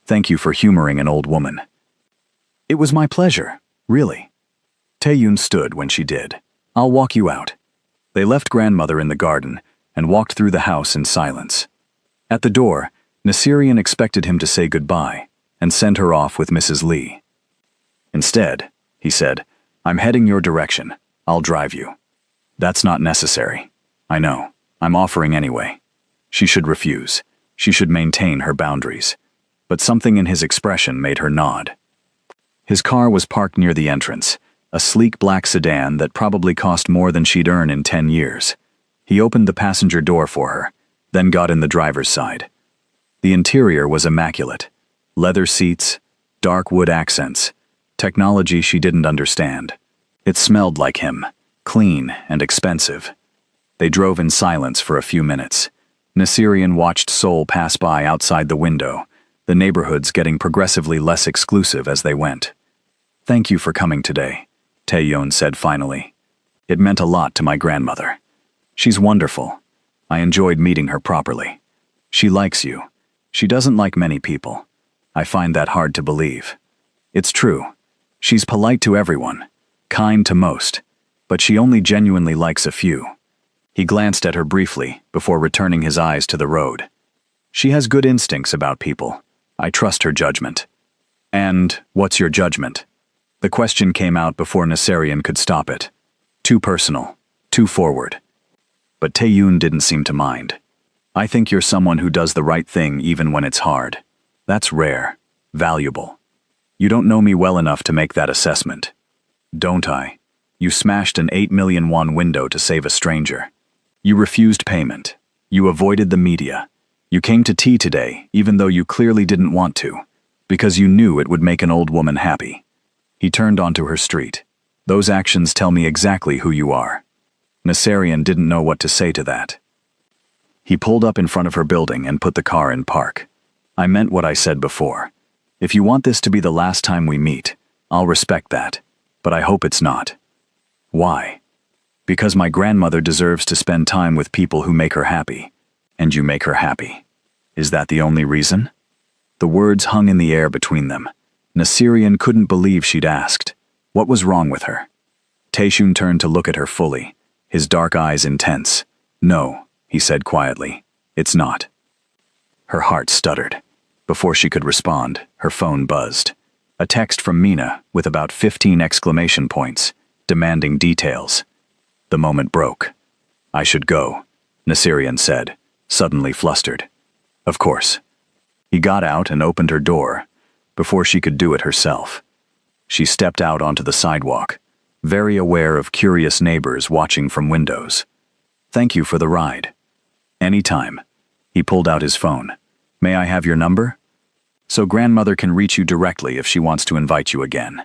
"Thank you for humoring an old woman." "It was my pleasure, really." Taeyun stood when she did. "I'll walk you out." They left grandmother in the garden and walked through the house in silence. At the door, Naserian expected him to say goodbye and send her off with Mrs. Lee. "Instead," he said, "I'm heading your direction. I'll drive you." "That's not necessary." "I know. I'm offering anyway." She should refuse. She should maintain her boundaries. But something in his expression made her nod. His car was parked near the entrance, a sleek black sedan that probably cost more than she'd earn in 10 years. He opened the passenger door for her, then got in the driver's side. The interior was immaculate. Leather seats, dark wood accents, technology she didn't understand. It smelled like him, clean and expensive. They drove in silence for a few minutes. Naserian watched Seoul pass by outside the window, the neighborhoods getting progressively less exclusive as they went. "Thank you for coming today," Taeyun said finally. "It meant a lot to my grandmother. She's wonderful. I enjoyed meeting her properly. She likes you. She doesn't like many people. I find that hard to believe. It's true. She's polite to everyone, kind to most, but she only genuinely likes a few." He glanced at her briefly before returning his eyes to the road. "She has good instincts about people. I trust her judgment." "And what's your judgment?" The question came out before Naserian could stop it. Too personal, too forward. But Taeyun didn't seem to mind. "I think you're someone who does the right thing even when it's hard. That's rare, valuable. You don't know me well enough to make that assessment." "Don't I?" You smashed an 8 million won window to save a stranger. You refused payment. You avoided the media. You came to tea today, even though you clearly didn't want to, because you knew it would make an old woman happy. He turned onto her street. Those actions tell me exactly who you are. Naserian didn't know what to say to that. He pulled up in front of her building and put the car in park. I meant what I said before. If you want this to be the last time we meet, I'll respect that, but I hope it's not. Why? Because my grandmother deserves to spend time with people who make her happy, and you make her happy. Is that the only reason? The words hung in the air between them. Naserian couldn't believe she'd asked. What was wrong with her? Taeshun turned to look at her fully, his dark eyes intense. No, he said quietly. It's not. Her heart stuttered. Before she could respond, her phone buzzed. A text from Mina with about 15 exclamation points, demanding details. The moment broke. I should go, Naserian said, suddenly flustered. Of course. He got out and opened her door, before she could do it herself. She stepped out onto the sidewalk, very aware of curious neighbors watching from windows. Thank you for the ride. Anytime. He pulled out his phone. May I have your number? So grandmother can reach you directly if she wants to invite you again.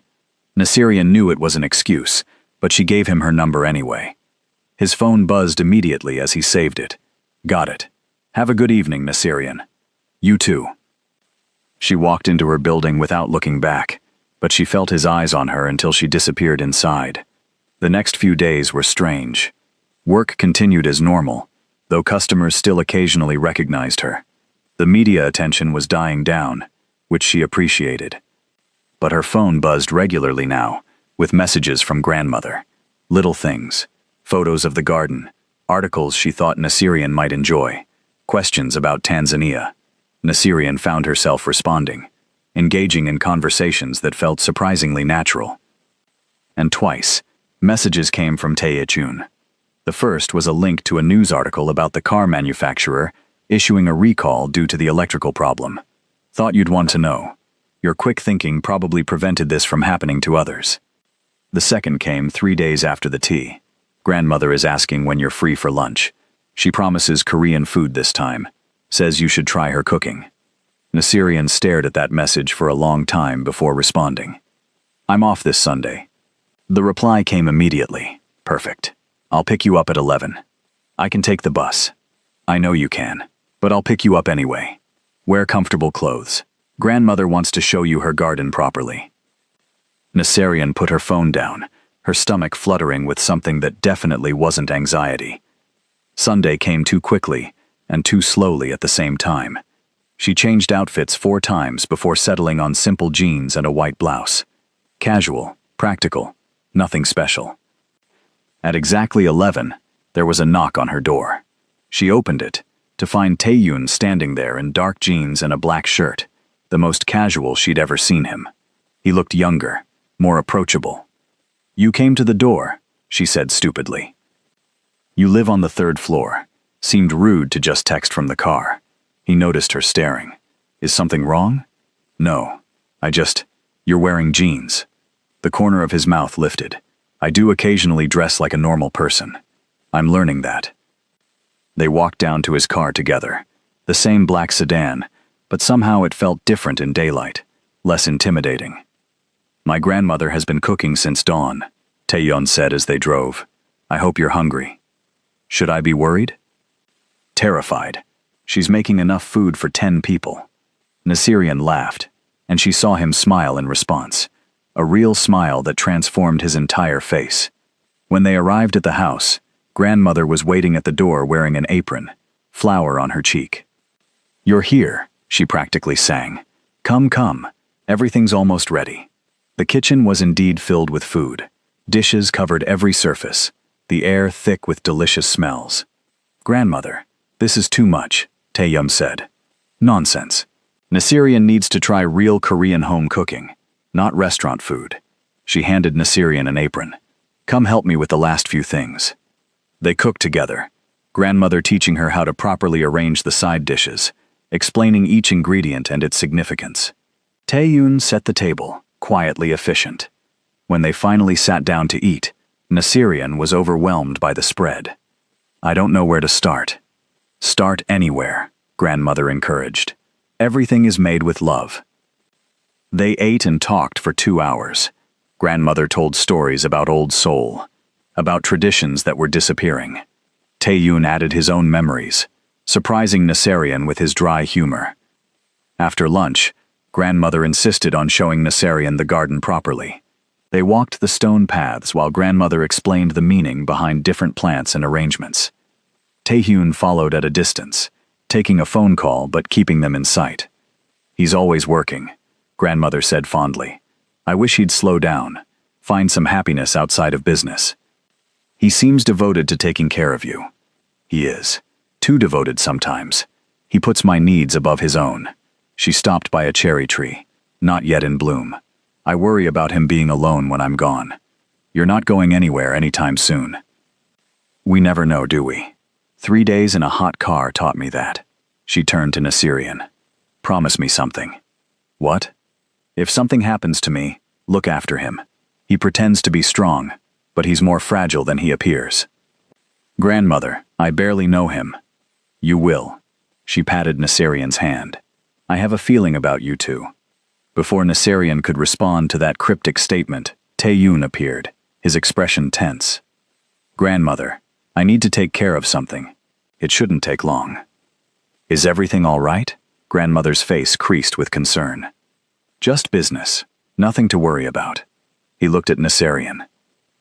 Naserian knew it was an excuse, but she gave him her number anyway. His phone buzzed immediately as he saved it. Got it. Have a good evening, Naserian. You too. She walked into her building without looking back, but she felt his eyes on her until she disappeared inside. The next few days were strange. Work continued as normal, though customers still occasionally recognized her. The media attention was dying down, which she appreciated. But her phone buzzed regularly now, with messages from grandmother. Little things. Photos of the garden. Articles she thought Naserian might enjoy. Questions about Tanzania. Naserian found herself responding, engaging in conversations that felt surprisingly natural. And twice, messages came from Tae-chun. The first was a link to a news article about the car manufacturer issuing a recall due to the electrical problem. Thought you'd want to know. Your quick thinking probably prevented this from happening to others. The second came 3 days after the tea. Grandmother is asking when you're free for lunch. She promises Korean food this time. Says you should try her cooking. Naserian stared at that message for a long time before responding. I'm off this Sunday. The reply came immediately. Perfect. I'll pick you up at 11. I can take the bus. I know you can, but I'll pick you up anyway. Wear comfortable clothes. Grandmother wants to show you her garden properly. Naserian put her phone down, her stomach fluttering with something that definitely wasn't anxiety. Sunday came too quickly and too slowly at the same time. She changed outfits 4 times before settling on simple jeans and a white blouse. Casual, practical, nothing special. At exactly 11, there was a knock on her door. She opened it to find Tae-yun standing there in dark jeans and a black shirt, the most casual she'd ever seen him. He looked younger, more approachable. You came to the door, she said stupidly. You live on the 3rd floor. Seemed rude to just text from the car. He noticed her staring. Is something wrong? No. You're wearing jeans. The corner of his mouth lifted. I do occasionally dress like a normal person. I'm learning that. They walked down to his car together. The same black sedan, but somehow it felt different in daylight, less intimidating. My grandmother has been cooking since dawn, Tae-yun said as they drove. I hope you're hungry. Should I be worried? Terrified. She's making enough food for 10 people. Naserian laughed, and she saw him smile in response, a real smile that transformed his entire face. When they arrived at the house, grandmother was waiting at the door wearing an apron, flour on her cheek. You're here, she practically sang. Come, come. Everything's almost ready. The kitchen was indeed filled with food. Dishes covered every surface, the air thick with delicious smells. Grandmother, this is too much, Tae-yum said. Nonsense. Naserian needs to try real Korean home cooking, not restaurant food. She handed Naserian an apron. Come help me with the last few things. They cooked together, grandmother teaching her how to properly arrange the side dishes, explaining each ingredient and its significance. Tae-yun set the table, quietly efficient. When they finally sat down to eat, Nasirian was overwhelmed by the spread. I don't know where to start. Start anywhere, grandmother encouraged. Everything is made with love. They ate and talked for 2 hours. Grandmother told stories about old Seoul, about traditions that were disappearing. Taeyun added his own memories, surprising Nasirian with his dry humor. After lunch, grandmother insisted on showing Nasirian the garden properly. They walked the stone paths while grandmother explained the meaning behind different plants and arrangements. Taehyun followed at a distance, taking a phone call but keeping them in sight. He's always working, grandmother said fondly. I wish he'd slow down, find some happiness outside of business. He seems devoted to taking care of you. He is. Too devoted sometimes. He puts my needs above his own. She stopped by a cherry tree, not yet in bloom. I worry about him being alone when I'm gone. You're not going anywhere anytime soon. We never know, do we? 3 days in a hot car taught me that. She turned to Nasirian. Promise me something. What? If something happens to me, look after him. He pretends to be strong, but he's more fragile than he appears. Grandmother, I barely know him. You will. She patted Nasirian's hand. I have a feeling about you two. Before Nasirian could respond to that cryptic statement, Taeyun appeared, his expression tense. Grandmother, I need to take care of something. It shouldn't take long. Is everything all right? Grandmother's face creased with concern. Just business. Nothing to worry about. He looked at Nasirian.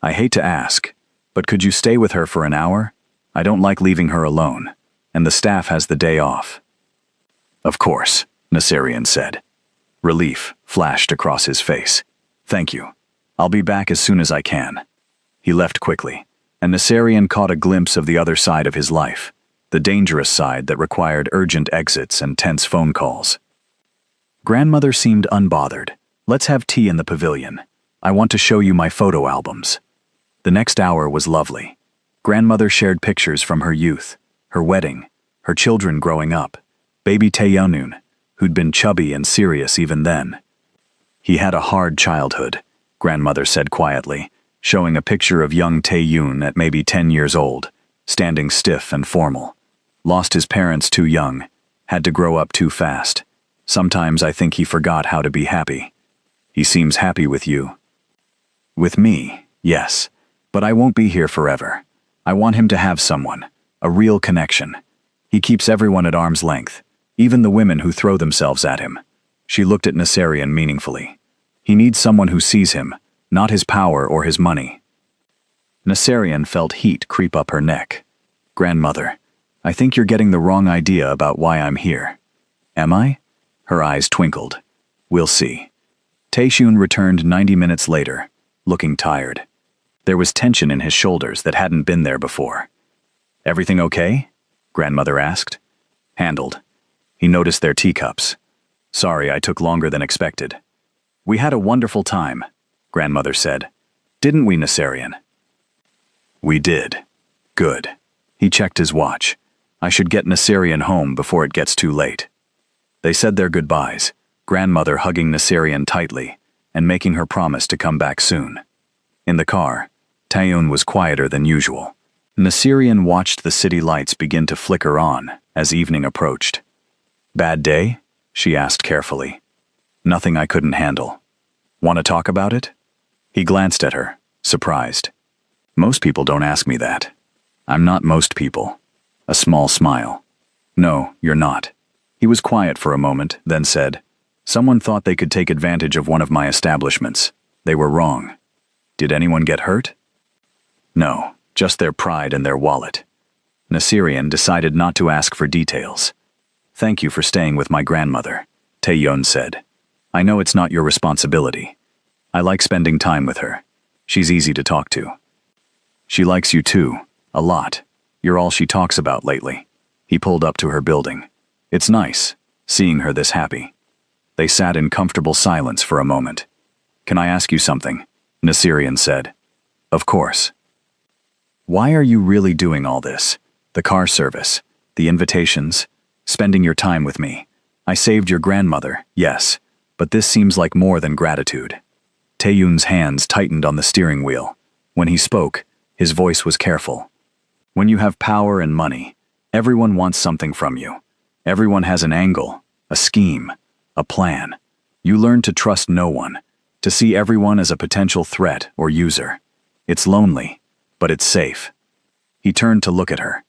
I hate to ask, but could you stay with her for an hour? I don't like leaving her alone, and the staff has the day off. Of course, Nasirian said. Relief flashed across his face. Thank you. I'll be back as soon as I can. He left quickly, and Nasirian caught a glimpse of the other side of his life, the dangerous side that required urgent exits and tense phone calls. Grandmother seemed unbothered. Let's have tea in the pavilion. I want to show you my photo albums. The next hour was lovely. Grandmother shared pictures from her youth, her wedding, her children growing up, baby Taeyun, who'd been chubby and serious even then. He had a hard childhood, grandmother said quietly, showing a picture of young Taeyun at maybe 10 years old, standing stiff and formal. Lost his parents too young, had to grow up too fast. Sometimes I think he forgot how to be happy. He seems happy with you. With me, yes, but I won't be here forever. I want him to have someone, a real connection. He keeps everyone at arm's length, even the women who throw themselves at him. She looked at Nasirian meaningfully. He needs someone who sees him, not his power or his money. Nasirian felt heat creep up her neck. Grandmother, I think you're getting the wrong idea about why I'm here. Am I? Her eyes twinkled. We'll see. Taeyun returned 90 minutes later, looking tired. There was tension in his shoulders that hadn't been there before. Everything okay? Grandmother asked. Handled. He noticed their teacups. Sorry, I took longer than expected. We had a wonderful time, grandmother said. Didn't we, Nasirian? We did. Good. He checked his watch. I should get Nasirian home before it gets too late. They said their goodbyes, grandmother hugging Nasirian tightly and making her promise to come back soon. In the car, Taeyun was quieter than usual. Nasirian watched the city lights begin to flicker on as evening approached. Bad day? She asked carefully. Nothing I couldn't handle. Want to talk about it? He glanced at her, surprised. Most people don't ask me that. I'm not most people. A small smile. No, you're not. He was quiet for a moment, then said, Someone thought they could take advantage of one of my establishments. They were wrong. Did anyone get hurt? No, just their pride and their wallet. Nasirian decided not to ask for details. Thank you for staying with my grandmother, Taeyun said. I know it's not your responsibility. I like spending time with her. She's easy to talk to. She likes you too, a lot. You're all she talks about lately. He pulled up to her building. It's nice, seeing her this happy. They sat in comfortable silence for a moment. Can I ask you something? Nasirian said. Of course. Why are you really doing all this? The car service, the invitations, spending your time with me. I saved your grandmother, yes, but this seems like more than gratitude. Taeyun's hands tightened on the steering wheel. When he spoke, his voice was careful. When you have power and money, everyone wants something from you. Everyone has an angle, a scheme, a plan. You learn to trust no one, to see everyone as a potential threat or user. It's lonely, but it's safe. He turned to look at her.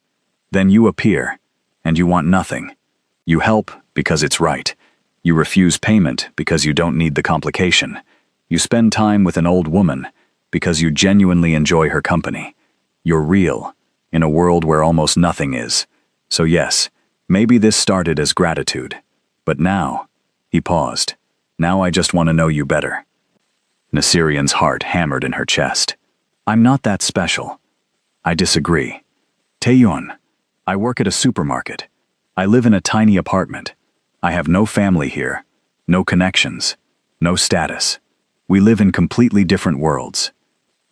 Then you appear, and you want nothing. You help because it's right. You refuse payment because you don't need the complication. You spend time with an old woman because you genuinely enjoy her company. You're real, in a world where almost nothing is. So yes, maybe this started as gratitude. But now, he paused. Now I just want to know you better. Nasirian's heart hammered in her chest. I'm not that special. I disagree. Taeyun, I work at a supermarket. I live in a tiny apartment. I have no family here, no connections, no status. We live in completely different worlds.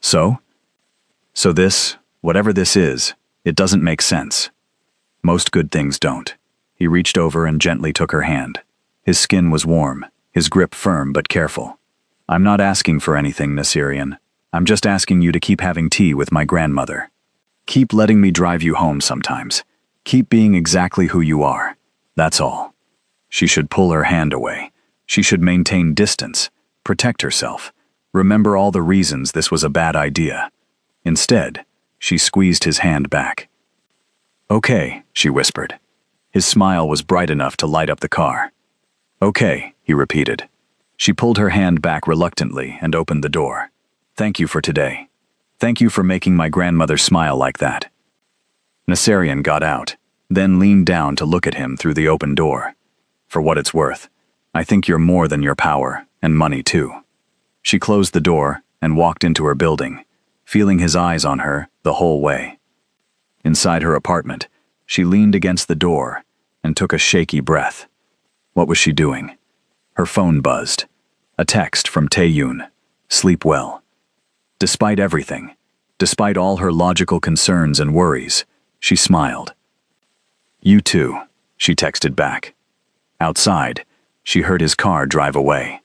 So this, whatever this is, it doesn't make sense. Most good things don't. He reached over and gently took her hand. His skin was warm, his grip firm but careful. I'm not asking for anything, Nasirian. I'm just asking you to keep having tea with my grandmother. Keep letting me drive you home sometimes. Keep being exactly who you are. That's all. She should pull her hand away. She should maintain distance, protect herself, remember all the reasons this was a bad idea. Instead, she squeezed his hand back. Okay, she whispered. His smile was bright enough to light up the car. Okay, he repeated. She pulled her hand back reluctantly and opened the door. Thank you for today. Thank you for making my grandmother smile like that. Nasirian got out, then leaned down to look at him through the open door. For what it's worth, I think you're more than your power, and money too. She closed the door and walked into her building, feeling his eyes on her the whole way. Inside her apartment, she leaned against the door and took a shaky breath. What was she doing? Her phone buzzed. A text from Taeyun. Sleep well. Despite everything, despite all her logical concerns and worries, she smiled. You too, she texted back. Outside, she heard his car drive away.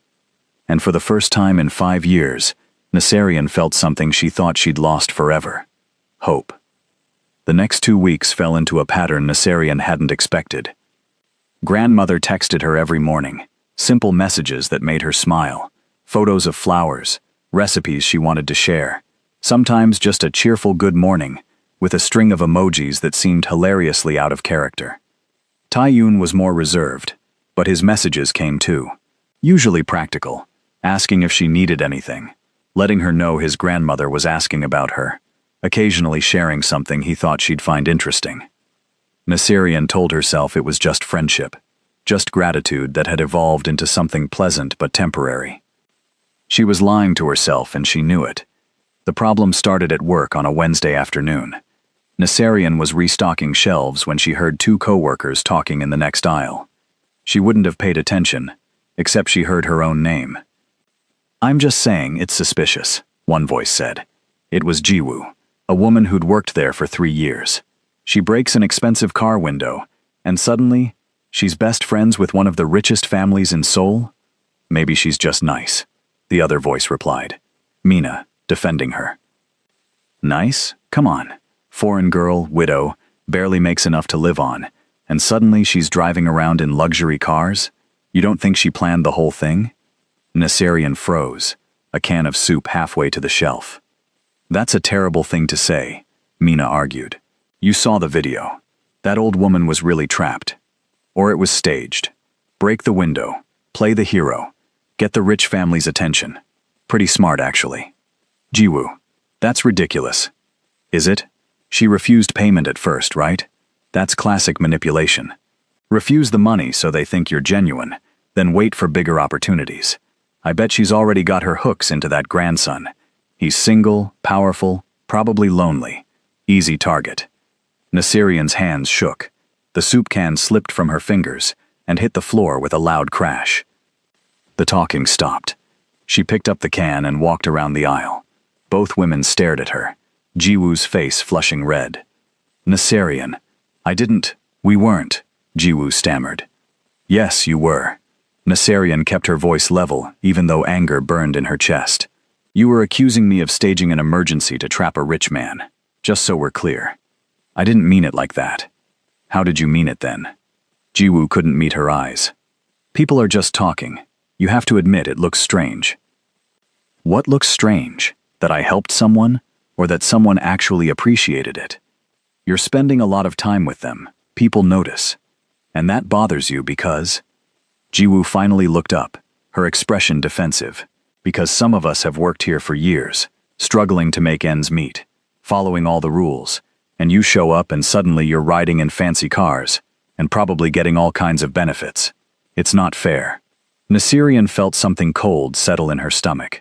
And for the first time in 5 years, Nasirian felt something she thought she'd lost forever. Hope. The next 2 weeks fell into a pattern Nasirian hadn't expected. Grandmother texted her every morning, simple messages that made her smile, photos of flowers, recipes she wanted to share, sometimes just a cheerful good morning, with a string of emojis that seemed hilariously out of character. Taeyun was more reserved, but his messages came too. Usually practical, asking if she needed anything, letting her know his grandmother was asking about her, occasionally sharing something he thought she'd find interesting. Nasirian told herself it was just friendship, just gratitude that had evolved into something pleasant but temporary. She was lying to herself and she knew it. The problem started at work on a Wednesday afternoon. Nasirian was restocking shelves when she heard 2 coworkers talking in the next aisle. She wouldn't have paid attention, except she heard her own name. I'm just saying it's suspicious, one voice said. It was Jiwoo, a woman who'd worked there for 3 years. She breaks an expensive car window, and suddenly, she's best friends with one of the richest families in Seoul? Maybe she's just nice, the other voice replied. Mina, defending her. Nice? Come on. Foreign girl, widow, barely makes enough to live on, and suddenly she's driving around in luxury cars? You don't think she planned the whole thing? Nasirian froze, a can of soup halfway to the shelf. That's a terrible thing to say, Mina argued. You saw the video. That old woman was really trapped. Or it was staged. Break the window, play the hero, get the rich family's attention. Pretty smart, actually. Jiwoo, that's ridiculous. Is it? She refused payment at first, right? That's classic manipulation. Refuse the money so they think you're genuine, then wait for bigger opportunities. I bet she's already got her hooks into that grandson. He's single, powerful, probably lonely. Easy target. Nasirian's hands shook. The soup can slipped from her fingers and hit the floor with a loud crash. The talking stopped. She picked up the can and walked around the aisle. Both women stared at her, Jiwoo's face flushing red. Nasirian, we weren't, Jiwoo stammered. Yes, you were. Nasirian kept her voice level, even though anger burned in her chest. You were accusing me of staging an emergency to trap a rich man. Just so we're clear. I didn't mean it like that. How did you mean it then? Jiwoo couldn't meet her eyes. People are just talking. You have to admit it looks strange. What looks strange? That I helped someone? Or that someone actually appreciated it? You're spending a lot of time with them. People notice. And that bothers you because… Jiwoo finally looked up, her expression defensive. Because some of us have worked here for years, struggling to make ends meet, following all the rules, and you show up and suddenly you're riding in fancy cars, and probably getting all kinds of benefits. It's not fair. Nasirian felt something cold settle in her stomach.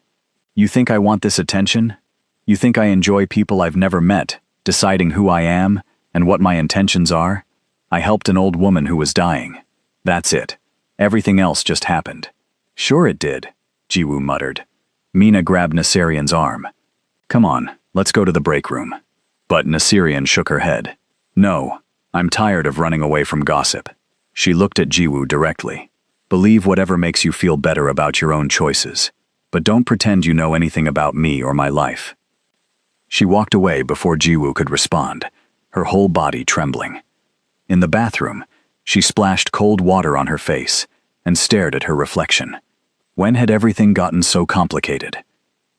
You think I want this attention? You think I enjoy people I've never met, deciding who I am and what my intentions are? I helped an old woman who was dying. That's it. Everything else just happened. Sure it did, Jiwoo muttered. Mina grabbed Nasirian's arm. Come on, let's go to the break room. But Nasirian shook her head. No, I'm tired of running away from gossip. She looked at Jiwoo directly. Believe whatever makes you feel better about your own choices, but don't pretend you know anything about me or my life. She walked away before Jiwoo could respond, her whole body trembling. In the bathroom, she splashed cold water on her face and stared at her reflection. When had everything gotten so complicated?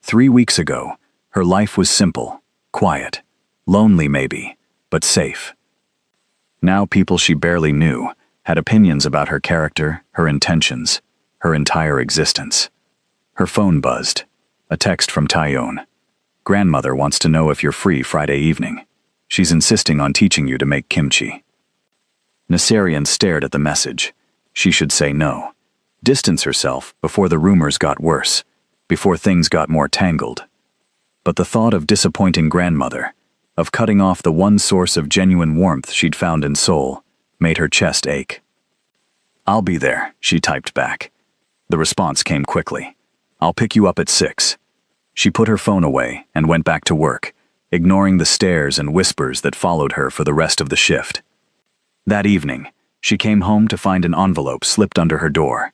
3 weeks ago, her life was simple, quiet, lonely maybe, but safe. Now people she barely knew had opinions about her character, her intentions, her entire existence. Her phone buzzed. A text from Taeyeon. Grandmother wants to know if you're free Friday evening. She's insisting on teaching you to make kimchi. Nasirian stared at the message. She should say no. Distance herself before the rumors got worse, before things got more tangled. But the thought of disappointing grandmother, of cutting off the one source of genuine warmth she'd found in Seoul, made her chest ache. I'll be there, she typed back. The response came quickly. I'll pick you up at 6. She put her phone away and went back to work, ignoring the stares and whispers that followed her for the rest of the shift. That evening, she came home to find an envelope slipped under her door.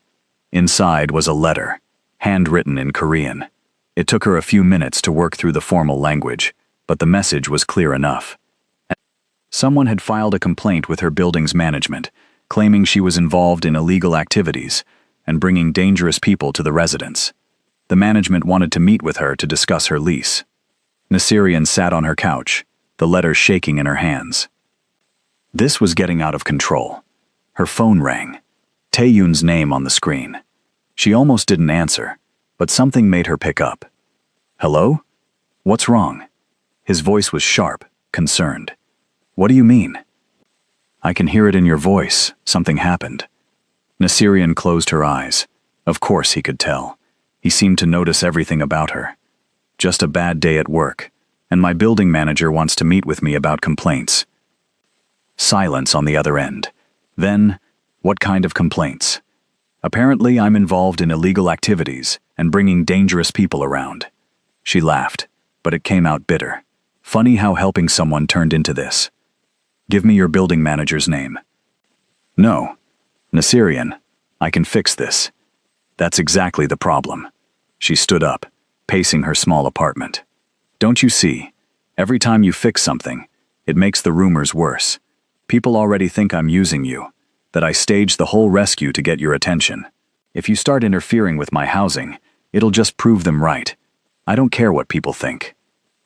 Inside was a letter, handwritten in Korean. It took her a few minutes to work through the formal language, but the message was clear enough. Someone had filed a complaint with her building's management, claiming she was involved in illegal activities and bringing dangerous people to the residence. The management wanted to meet with her to discuss her lease. Nasirian sat on her couch, the letter shaking in her hands. This was getting out of control. Her phone rang. Taeyeon's name on the screen. She almost didn't answer, but something made her pick up. Hello? What's wrong? His voice was sharp, concerned. What do you mean? I can hear it in your voice. Something happened. Nasirian closed her eyes. Of course he could tell. He seemed to notice everything about her. Just a bad day at work, and my building manager wants to meet with me about complaints. Silence on the other end. Then, what kind of complaints? Apparently I'm involved in illegal activities and bringing dangerous people around. She laughed, but it came out bitter. Funny how helping someone turned into this. Give me your building manager's name. No. Nasirian, I can fix this. That's exactly the problem. She stood up, pacing her small apartment. Don't you see? Every time you fix something, it makes the rumors worse. People already think I'm using you, that I staged the whole rescue to get your attention. If you start interfering with my housing, it'll just prove them right. I don't care what people think.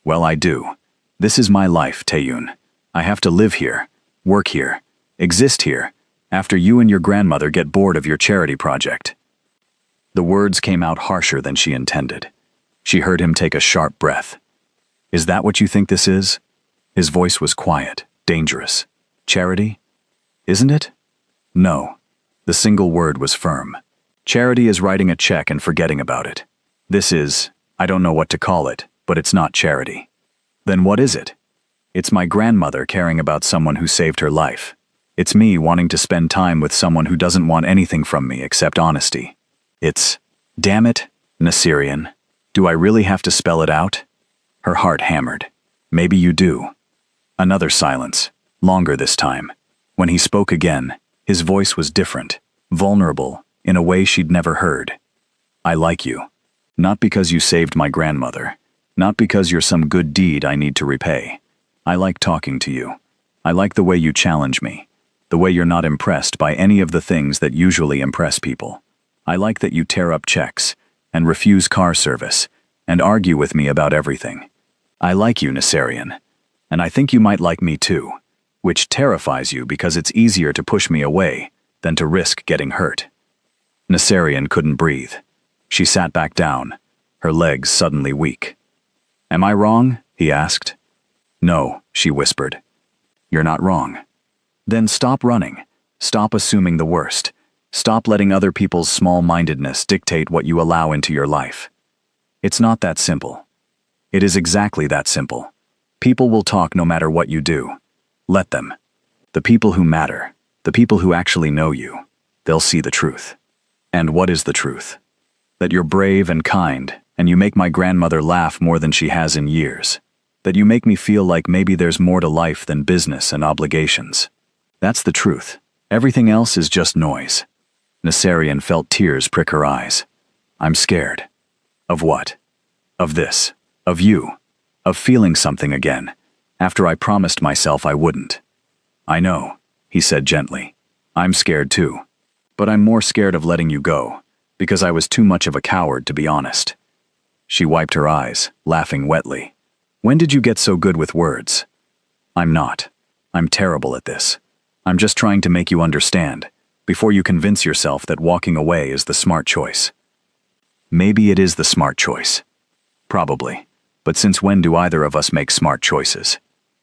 Well, I do. This is my life, Taeyeon. I have to live here, work here, exist here, after you and your grandmother get bored of your charity project. The words came out harsher than she intended. She heard him take a sharp breath. Is that what you think this is? His voice was quiet, dangerous. Charity? Isn't it? No. The single word was firm. Charity is writing a check and forgetting about it. This is, I don't know what to call it, but it's not charity. Then what is it? It's my grandmother caring about someone who saved her life. It's me wanting to spend time with someone who doesn't want anything from me except honesty. It's, damn it, Nasirian. Do I really have to spell it out? Her heart hammered. Maybe you do. Another silence, longer this time. When he spoke again, his voice was different, vulnerable, in a way she'd never heard. I like you. Not because you saved my grandmother. Not because you're some good deed I need to repay. I like talking to you. I like the way you challenge me. The way you're not impressed by any of the things that usually impress people. I like that you tear up checks, and refuse car service, and argue with me about everything. I like you, Nasarian. And I think you might like me too, which terrifies you because it's easier to push me away than to risk getting hurt. Nasarian couldn't breathe. She sat back down, her legs suddenly weak. Am I wrong? He asked. No, she whispered. You're not wrong. Then stop running. Stop assuming the worst. Stop letting other people's small-mindedness dictate what you allow into your life. It's not that simple. It is exactly that simple. People will talk no matter what you do. Let them. The people who matter, the people who actually know you, they'll see the truth. And what is the truth? That you're brave and kind, and you make my grandmother laugh more than she has in years. That you make me feel like maybe there's more to life than business and obligations. That's the truth. Everything else is just noise. Nasarian felt tears prick her eyes. I'm scared. Of what? Of this. Of you. Of feeling something again, after I promised myself I wouldn't. I know, he said gently. I'm scared too. But I'm more scared of letting you go, because I was too much of a coward, to be honest. She wiped her eyes, laughing wetly. When did you get so good with words? I'm not. I'm terrible at this. I'm just trying to make you understand, before you convince yourself that walking away is the smart choice. Maybe it is the smart choice. Probably. But since when do either of us make smart choices?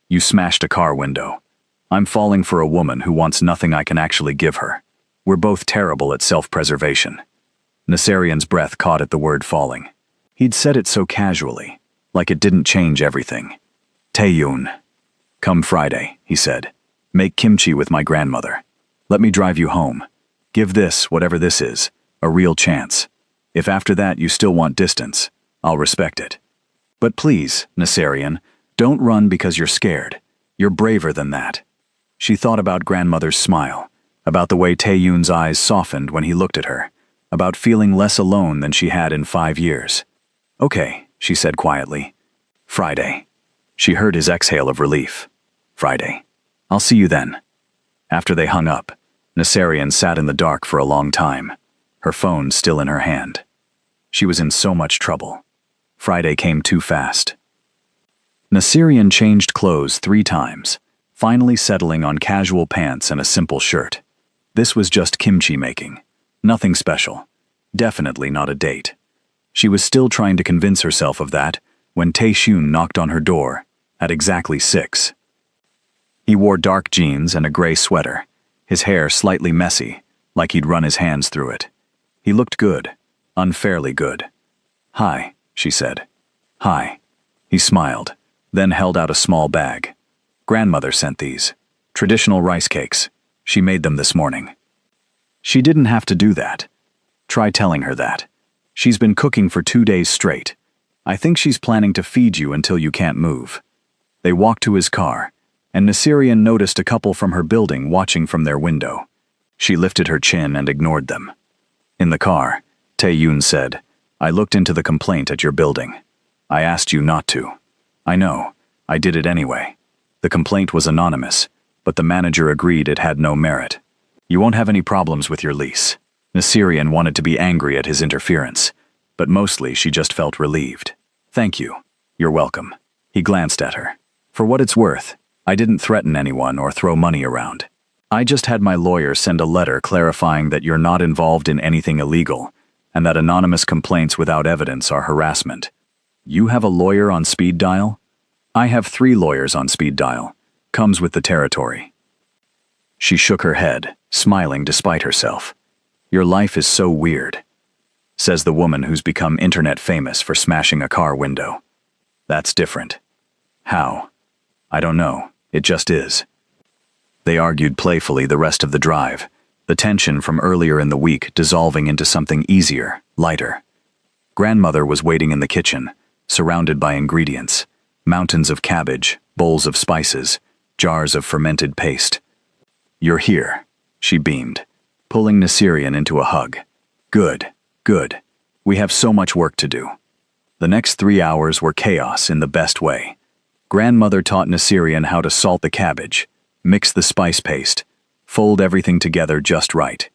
You smashed a car window. I'm falling for a woman who wants nothing I can actually give her. We're both terrible at self-preservation. Nasarian's breath caught at the word falling. He'd said it so casually, like it didn't change everything. Taeyun. Come Friday, he said. Make kimchi with my grandmother. Let me drive you home. Give this, whatever this is, a real chance. If after that you still want distance, I'll respect it. But please, Nasarian, don't run because you're scared. You're braver than that. She thought about grandmother's smile, about the way Taeyun's eyes softened when he looked at her, about feeling less alone than she had in 5 years. Okay, she said quietly. Friday. She heard his exhale of relief. Friday. I'll see you then. After they hung up, Nasarian sat in the dark for a long time, her phone still in her hand. She was in so much trouble. Friday came too fast. Nasarian changed clothes 3 times, finally settling on casual pants and a simple shirt. This was just kimchi making. Nothing special. Definitely not a date. She was still trying to convince herself of that when Tae-shun knocked on her door at exactly 6. He wore dark jeans and a gray sweater, his hair slightly messy, like he'd run his hands through it. He looked good, unfairly good. Hi, she said. Hi. He smiled, then held out a small bag. Grandmother sent these. Traditional rice cakes. She made them this morning. She didn't have to do that. Try telling her that. She's been cooking for 2 days straight. I think she's planning to feed you until you can't move. They walked to his car, and Nasarian noticed a couple from her building watching from their window. She lifted her chin and ignored them. In the car, Taeyun said, I looked into the complaint at your building. I asked you not to. I know. I did it anyway. The complaint was anonymous, but the manager agreed it had no merit. You won't have any problems with your lease. Nasarian wanted to be angry at his interference, but mostly she just felt relieved. Thank you. You're welcome. He glanced at her. For what it's worth, I didn't threaten anyone or throw money around. I just had my lawyer send a letter clarifying that you're not involved in anything illegal, and that anonymous complaints without evidence are harassment. You have a lawyer on speed dial? I have 3 lawyers on speed dial. Comes with the territory. She shook her head, smiling despite herself. Your life is so weird, says the woman who's become internet famous for smashing a car window. That's different. How? I don't know. It just is. They argued playfully the rest of the drive, the tension from earlier in the week dissolving into something easier, lighter. Grandmother was waiting in the kitchen, surrounded by ingredients, mountains of cabbage, bowls of spices, jars of fermented paste. You're here, she beamed, pulling Nasarian into a hug. Good, good. We have so much work to do. The next 3 hours were chaos in the best way. Grandmother taught Nasirian how to salt the cabbage, mix the spice paste, fold everything together just right.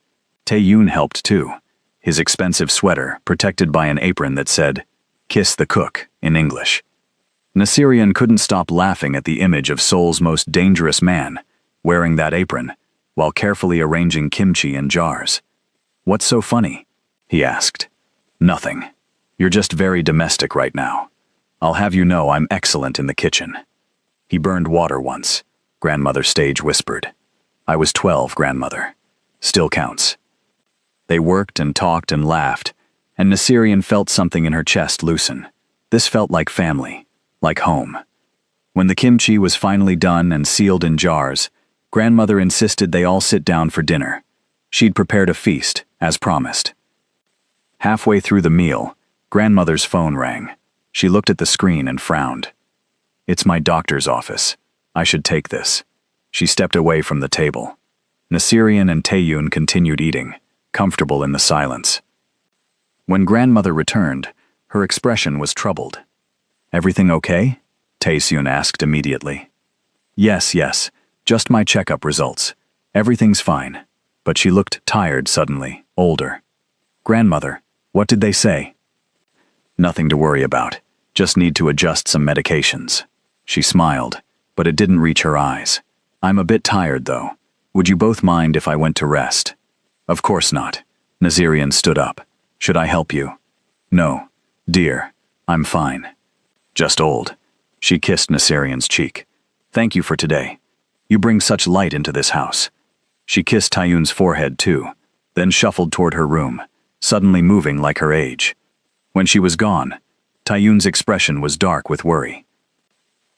Taeyun helped too, his expensive sweater protected by an apron that said, "Kiss the cook," in English. Nasirian couldn't stop laughing at the image of Seoul's most dangerous man, wearing that apron, while carefully arranging kimchi in jars. "What's so funny?" he asked. "Nothing. You're just very domestic right now. I'll have you know I'm excellent in the kitchen." "He burned water once," Grandmother Stage whispered. "I was 12, Grandmother. Still counts." They worked and talked and laughed, and Nasirian felt something in her chest loosen. This felt like family, like home. When the kimchi was finally done and sealed in jars, Grandmother insisted they all sit down for dinner. She'd prepared a feast, as promised. Halfway through the meal, Grandmother's phone rang. She looked at the screen and frowned. "It's my doctor's office. I should take this." She stepped away from the table. Nasirian and Taeyun continued eating, comfortable in the silence. When Grandmother returned, her expression was troubled. "Everything okay?" Taeyun asked immediately. Yes, just my checkup results. Everything's fine." But she looked tired suddenly, older. "Grandmother, what did they say?" "Nothing to worry about. Just need to adjust some medications." She smiled, but it didn't reach her eyes. "I'm a bit tired, though. Would you both mind if I went to rest?" "Of course not." Nasirian stood up. "Should I help you?" "No, dear. I'm fine. Just old." She kissed Nasirian's cheek. "Thank you for today. You bring such light into this house." She kissed Taeyun's forehead too, then shuffled toward her room, suddenly moving like her age. When she was gone, Taeyun's expression was dark with worry.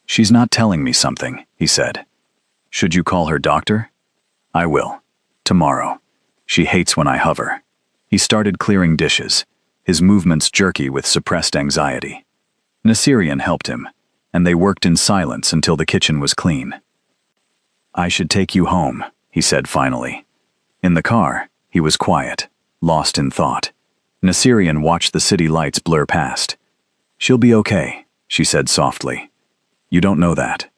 "She's not telling me something," he said. "Should you call her doctor?" "I will. Tomorrow. She hates when I hover." He started clearing dishes, his movements jerky with suppressed anxiety. Nasirian helped him, and they worked in silence until the kitchen was clean. "I should take you home," he said finally. In the car, he was quiet, lost in thought. Nasirian watched the city lights blur past. "She'll be okay," she said softly. "You don't know that."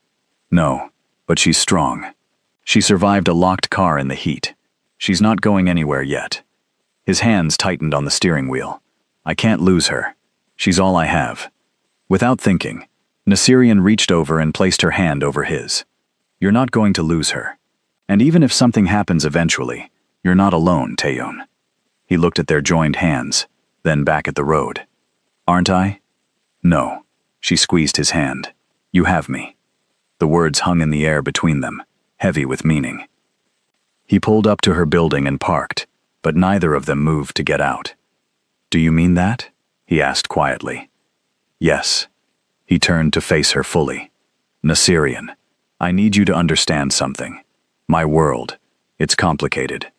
"No, but she's strong. She survived a locked car in the heat. She's not going anywhere yet." His hands tightened on the steering wheel. "I can't lose her. She's all I have." Without thinking, Nasirian reached over and placed her hand over his. "You're not going to lose her. And even if something happens eventually, you're not alone, Taeyun." He looked at their joined hands, then back at the road. "Aren't I?" "No." She squeezed his hand. "You have me." The words hung in the air between them, heavy with meaning. He pulled up to her building and parked, but neither of them moved to get out. "Do you mean that?" he asked quietly. "Yes." He turned to face her fully. "Nasirian, I need you to understand something. My world, it's complicated.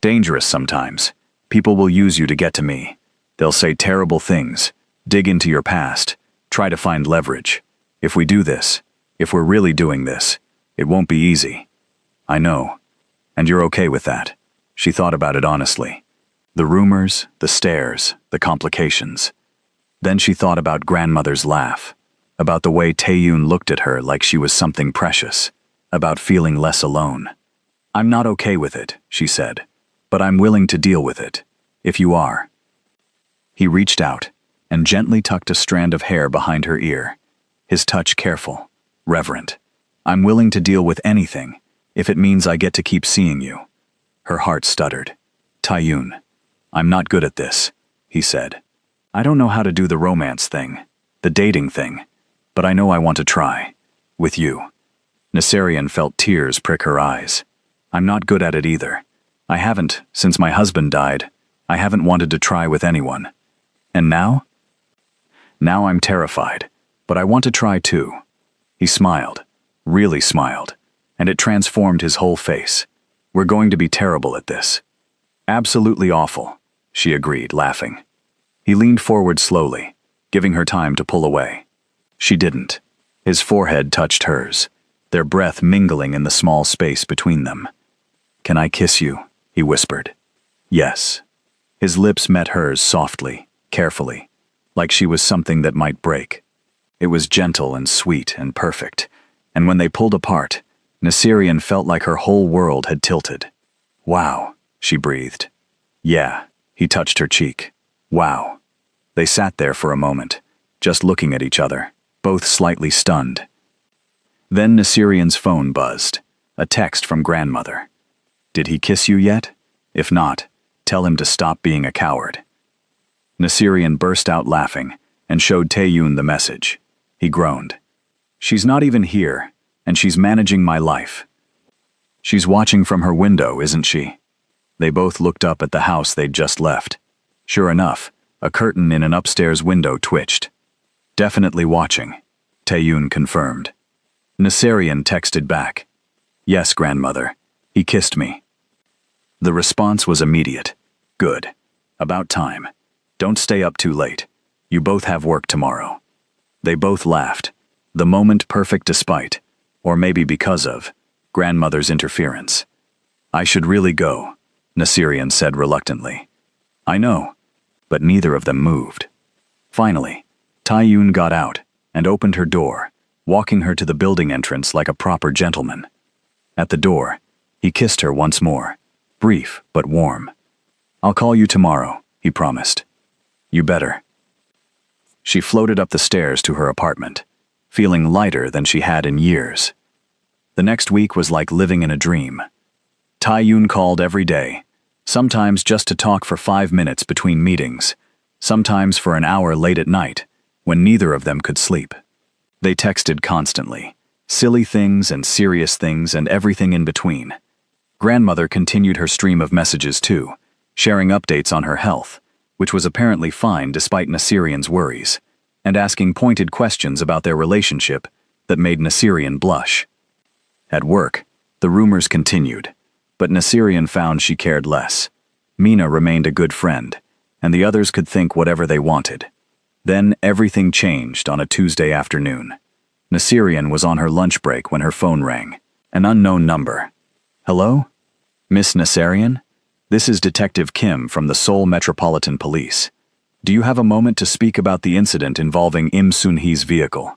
Dangerous sometimes. People will use you to get to me. They'll say terrible things, dig into your past, try to find leverage. If we do this, if we're really doing this, it won't be easy." "I know. And you're okay with that." She thought about it honestly. The rumors, the stares, the complications. Then she thought about Grandmother's laugh, about the way Taeyun looked at her like she was something precious, about feeling less alone. "I'm not okay with it," she said, "but I'm willing to deal with it, if you are." He reached out and gently tucked a strand of hair behind her ear, his touch careful, reverent. "I'm willing to deal with anything, if it means I get to keep seeing you." Her heart stuttered. "Taeyun, I'm not good at this," he said. "I don't know how to do the romance thing, the dating thing, but I know I want to try. With you." Nasirian felt tears prick her eyes. "I'm not good at it either. I haven't, since my husband died. I haven't wanted to try with anyone. And now? Now I'm terrified, but I want to try too." He smiled, really smiled, and it transformed his whole face. "We're going to be terrible at this." "Absolutely awful," she agreed, laughing. He leaned forward slowly, giving her time to pull away. She didn't. His forehead touched hers, their breath mingling in the small space between them. "Can I kiss you?" he whispered. "Yes." His lips met hers softly, carefully, like she was something that might break. It was gentle and sweet and perfect, and when they pulled apart, Nasirian felt like her whole world had tilted. "Wow," she breathed. "Yeah," he touched her cheek. "Wow." They sat there for a moment, just looking at each other, both slightly stunned. Then Nasirian's phone buzzed, a text from grandmother. "Did he kiss you yet? If not, tell him to stop being a coward." Nasirian burst out laughing and showed Taeyun the message. He groaned. "She's not even here, and she's managing my life. She's watching from her window, isn't she?" They both looked up at the house they'd just left. Sure enough, a curtain in an upstairs window twitched. "Definitely watching," Taeyun confirmed. Nasirian texted back, "Yes, grandmother. He kissed me." The response was immediate. "Good. About time. Don't stay up too late. You both have work tomorrow." They both laughed, the moment perfect despite, or maybe because of, grandmother's interference. "I should really go," Nasirian said reluctantly. "I know," but neither of them moved. Finally, Taeyun got out and opened her door, walking her to the building entrance like a proper gentleman. At the door, he kissed her once more, brief but warm. "I'll call you tomorrow," he promised. "You better." She floated up the stairs to her apartment, feeling lighter than she had in years. The next week was like living in a dream. Taeyun called every day, sometimes just to talk for 5 minutes between meetings, sometimes for an hour late at night, when neither of them could sleep. They texted constantly, silly things and serious things and everything in between. Grandmother continued her stream of messages too, sharing updates on her health, which was apparently fine despite Nasirian's worries, and asking pointed questions about their relationship that made Nasirian blush. At work, the rumors continued, but Nasirian found she cared less. Mina remained a good friend, and the others could think whatever they wanted. Then everything changed on a Tuesday afternoon. Nasirian was on her lunch break when her phone rang. An unknown number. "Hello? Miss Nasirian? This is Detective Kim from the Seoul Metropolitan Police. Do you have a moment to speak about the incident involving Im Sun-hee's vehicle?"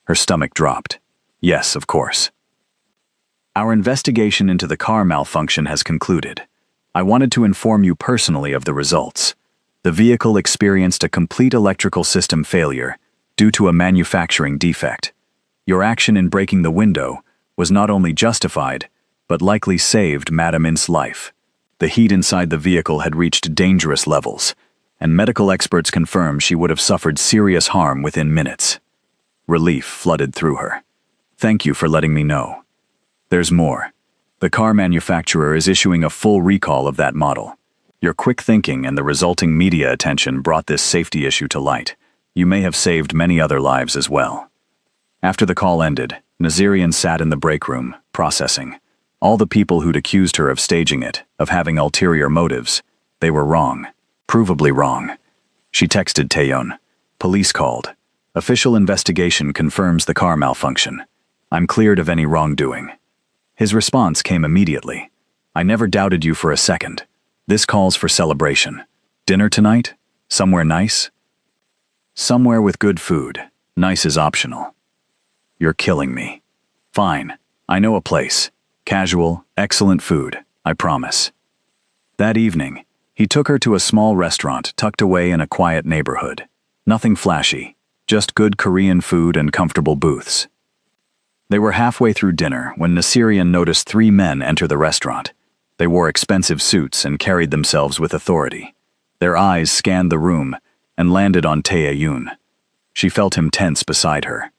Her stomach dropped. "Yes, of course. Our investigation into the car malfunction has concluded. I wanted to inform you personally of the results. The vehicle experienced a complete electrical system failure due to a manufacturing defect. Your action in breaking the window was not only justified, but likely saved Madame In's life. The heat inside the vehicle had reached dangerous levels, and medical experts confirmed she would have suffered serious harm within minutes." Relief flooded through her. "Thank you for letting me know. There's more. The car manufacturer is issuing a full recall of that model. Your quick thinking and the resulting media attention brought this safety issue to light. You may have saved many other lives as well." After the call ended, Nasirian sat in the break room, processing. All the people who'd accused her of staging it, of having ulterior motives, they were wrong. Provably wrong. She texted Taeyun. "Police called. Official investigation confirms the car malfunction. I'm cleared of any wrongdoing." His response came immediately. "I never doubted you for a second. This calls for celebration. Dinner tonight? Somewhere nice?" "Somewhere with good food. Nice is optional." "You're killing me." "Fine. I know a place. Casual, excellent food, I promise." That evening, he took her to a small restaurant tucked away in a quiet neighborhood. Nothing flashy, just good Korean food and comfortable booths. They were halfway through dinner when Nasirian noticed 3 men enter the restaurant. They wore expensive suits and carried themselves with authority. Their eyes scanned the room and landed on Taeyun. She felt him tense beside her.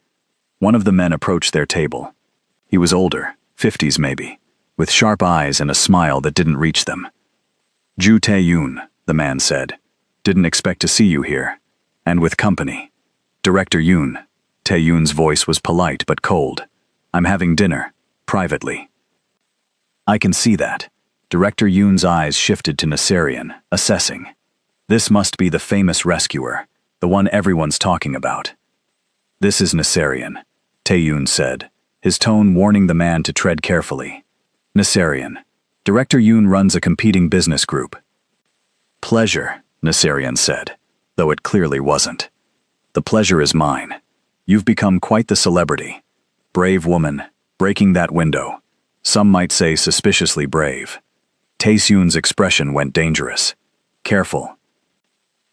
One of the men approached their table. He was older, 50s maybe, with sharp eyes and a smile that didn't reach them. "Ju Taeyun," the man said. "Didn't expect to see you here. And with company. Director Yoon." Taeyun's voice was polite but cold. "I'm having dinner, privately." "I can see that." Director Yoon's eyes shifted to Nasirian, assessing. "This must be the famous rescuer, the one everyone's talking about." "This is Nasirian," Taeyun said, his tone warning the man to tread carefully. "Nasirian. Director Yoon runs a competing business group." "Pleasure," Nasirian said. though it clearly wasn't. The pleasure is mine. You've become quite the celebrity. Brave woman, breaking that window. Some might say suspiciously brave. Tae-Yoon's expression went dangerous. Careful.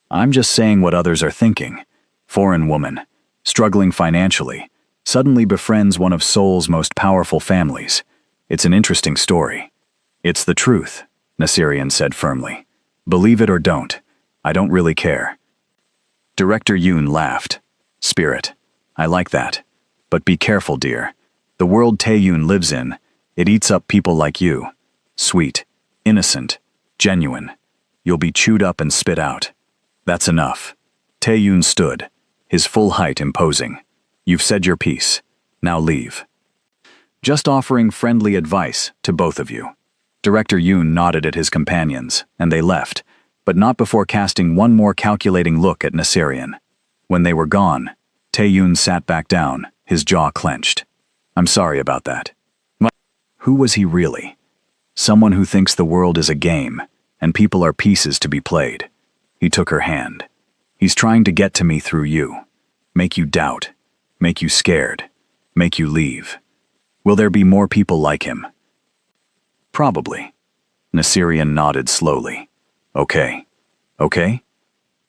I'm just saying what others are thinking. Foreign woman, struggling financially, suddenly befriends one of Seoul's most powerful families. It's an interesting story. It's the truth, Nasirian said firmly. Believe it or don't. I don't really care. Director Yoon laughed. Spirit. I like that. But be careful, dear. The world Tae-Yoon lives in, it eats up people like you. Sweet, innocent, genuine. You'll be chewed up and spit out. That's enough. Tae-Yoon stood, his full height imposing. You've said your piece. Now leave. Just offering friendly advice to both of you. Director Yoon nodded at his companions, and they left, but not before casting one more calculating look at Nasirian. When they were gone, Tae-Yoon sat back down, his jaw clenched. I'm sorry about that. Who was he really? Someone who thinks the world is a game, and people are pieces to be played. He took her hand. He's trying to get to me through you. Make you doubt. Make you scared. Make you leave. Will there be more people like him? Probably. Nasirian nodded slowly. Okay. Okay?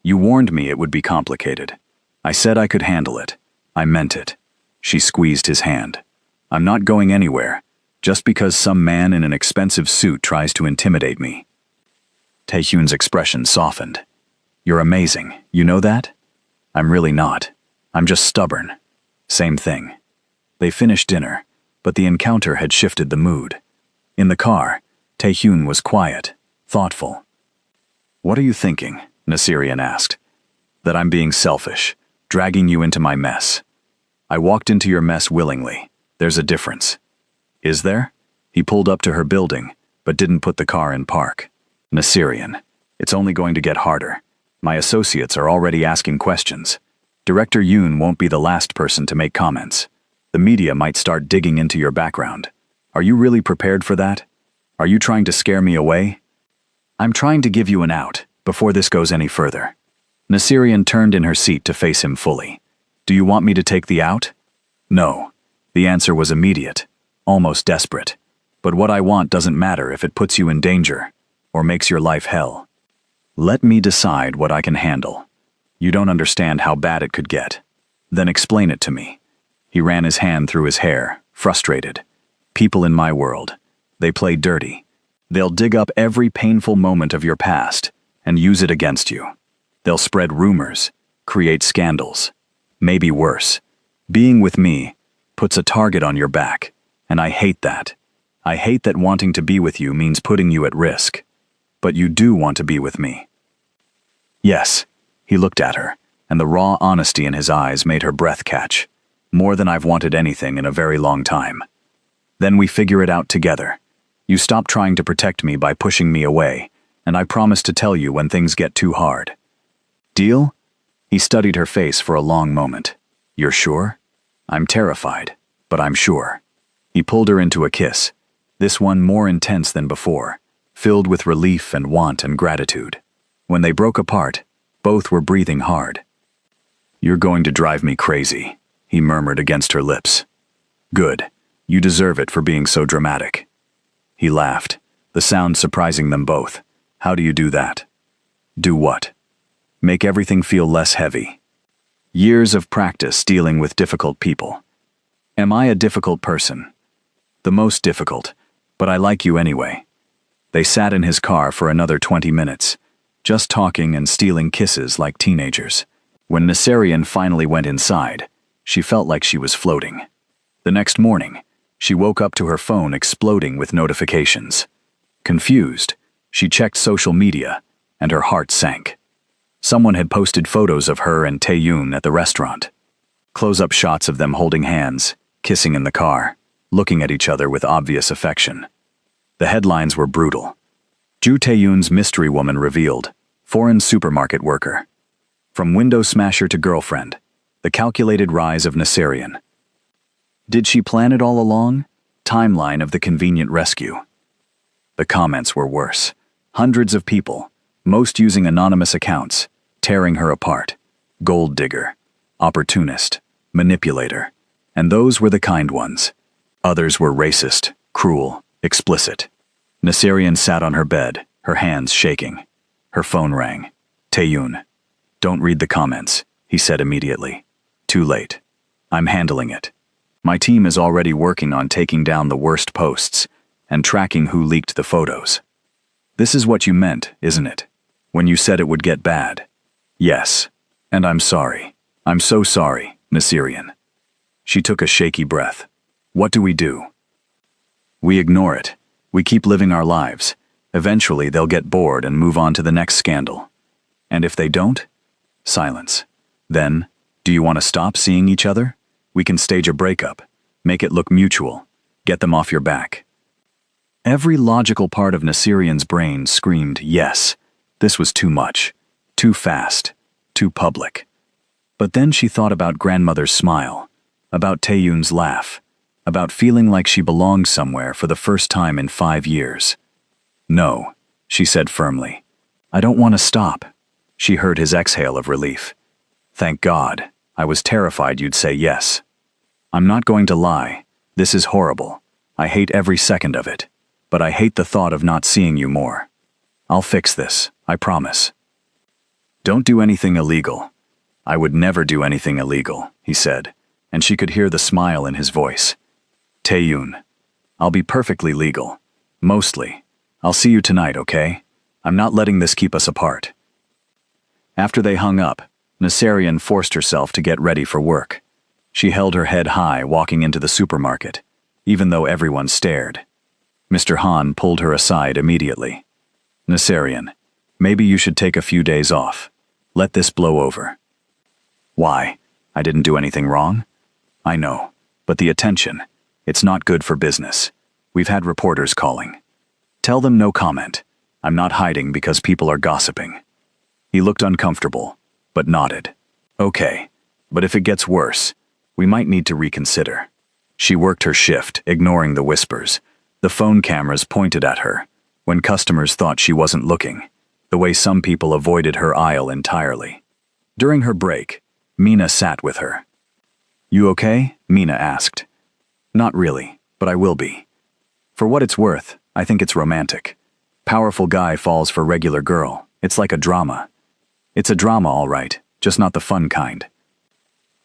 You warned me it would be complicated. I said I could handle it. I meant it. She squeezed his hand. I'm not going anywhere, just because some man in an expensive suit tries to intimidate me. Tae-Yoon's expression softened. You're amazing, you know that? I'm really not. I'm just stubborn. Same thing. They finished dinner, but the encounter had shifted the mood. In the car, Tae-Yoon was quiet, thoughtful. What are you thinking? Nasirian asked. That I'm being selfish, dragging you into my mess. I walked into your mess willingly. There's a difference. Is there? He pulled up to her building, but didn't put the car in park. Nasirian, it's only going to get harder. My associates are already asking questions. Director Yoon won't be the last person to make comments. The media might start digging into your background. Are you really prepared for that? Are you trying to scare me away? I'm trying to give you an out, before this goes any further. Nasirian turned in her seat to face him fully. Do you want me to take the out? No. The answer was immediate, almost desperate. But what I want doesn't matter if it puts you in danger, or makes your life hell. Let me decide what I can handle. You don't understand how bad it could get. Then explain it to me. He ran his hand through his hair, frustrated. People in my world, they play dirty. They'll dig up every painful moment of your past and use it against you. They'll spread rumors, create scandals. Maybe worse. Being with me puts a target on your back, and I hate that. I hate that wanting to be with you means putting you at risk. But you do want to be with me. Yes. He looked at her, and the raw honesty in his eyes made her breath catch. More than I've wanted anything in a very long time. Then we figure it out together. You stop trying to protect me by pushing me away, and I promise to tell you when things get too hard. Deal? He studied her face for a long moment. You're sure? I'm terrified, but I'm sure. He pulled her into a kiss, this one more intense than before, filled with relief and want and gratitude. When they broke apart, both were breathing hard. You're going to drive me crazy, he murmured against her lips. Good. You deserve it for being so dramatic. He laughed, the sound surprising them both. How do you do that? Do what? Make everything feel less heavy. Years of practice dealing with difficult people. Am I a difficult person? The most difficult, but I like you anyway. They sat in his car for another 20 minutes, just talking and stealing kisses like teenagers. When Nasirian finally went inside, she felt like she was floating. The next morning, she woke up to her phone exploding with notifications. Confused, she checked social media, and her heart sank. Someone had posted photos of her and Tae-Yoon at the restaurant. Close-up shots of them holding hands, kissing in the car, looking at each other with obvious affection. The headlines were brutal. Ju Tae-Yoon's mystery woman revealed, foreign supermarket worker. From window smasher to girlfriend, the calculated rise of Nasirian. Did she plan it all along? Timeline of the convenient rescue. The comments were worse. Hundreds of people, most using anonymous accounts, tearing her apart. Gold digger, opportunist, manipulator. And those were the kind ones. Others were racist, cruel, explicit. Nasirian sat on her bed, her hands shaking. Her phone rang. Taeyun. Don't read the comments, he said immediately. Too late. I'm handling it. My team is already working on taking down the worst posts and tracking who leaked the photos. This is what you meant, isn't it? When you said it would get bad. Yes. And I'm sorry. I'm so sorry, Nasirian. She took a shaky breath. What do we do? We ignore it. We keep living our lives. Eventually they'll get bored and move on to the next scandal. And if they don't? Silence. Then, do you want to stop seeing each other? We can stage a breakup. Make it look mutual. Get them off your back. Every logical part of Nasirian's brain screamed yes. This was too much. Too fast. Too public. But then she thought about grandmother's smile. About Taeyun's laugh. About feeling like she belonged somewhere for the first time in 5 years. No, she said firmly. I don't want to stop. She heard his exhale of relief. Thank God. I was terrified you'd say yes. I'm not going to lie. This is horrible. I hate every second of it. But I hate the thought of not seeing you more. I'll fix this, I promise. Don't do anything illegal. I would never do anything illegal, he said, and she could hear the smile in his voice. Taeyun, I'll be perfectly legal. Mostly. I'll see you tonight, okay? I'm not letting this keep us apart. After they hung up, Nasirian forced herself to get ready for work. She held her head high walking into the supermarket, even though everyone stared. Mr. Han pulled her aside immediately. Nasirian, maybe you should take a few days off. Let this blow over. Why? I didn't do anything wrong? I know, but the attention, it's not good for business. We've had reporters calling. Tell them no comment. I'm not hiding because people are gossiping. He looked uncomfortable, but nodded. Okay, but if it gets worse, we might need to reconsider. She worked her shift, ignoring the whispers. The phone cameras pointed at her, when customers thought she wasn't looking, the way some people avoided her aisle entirely. During her break, Mina sat with her. You okay? Mina asked. Not really, but I will be. For what it's worth, I think it's romantic. Powerful guy falls for regular girl. It's like a drama. It's a drama, all right, just not the fun kind.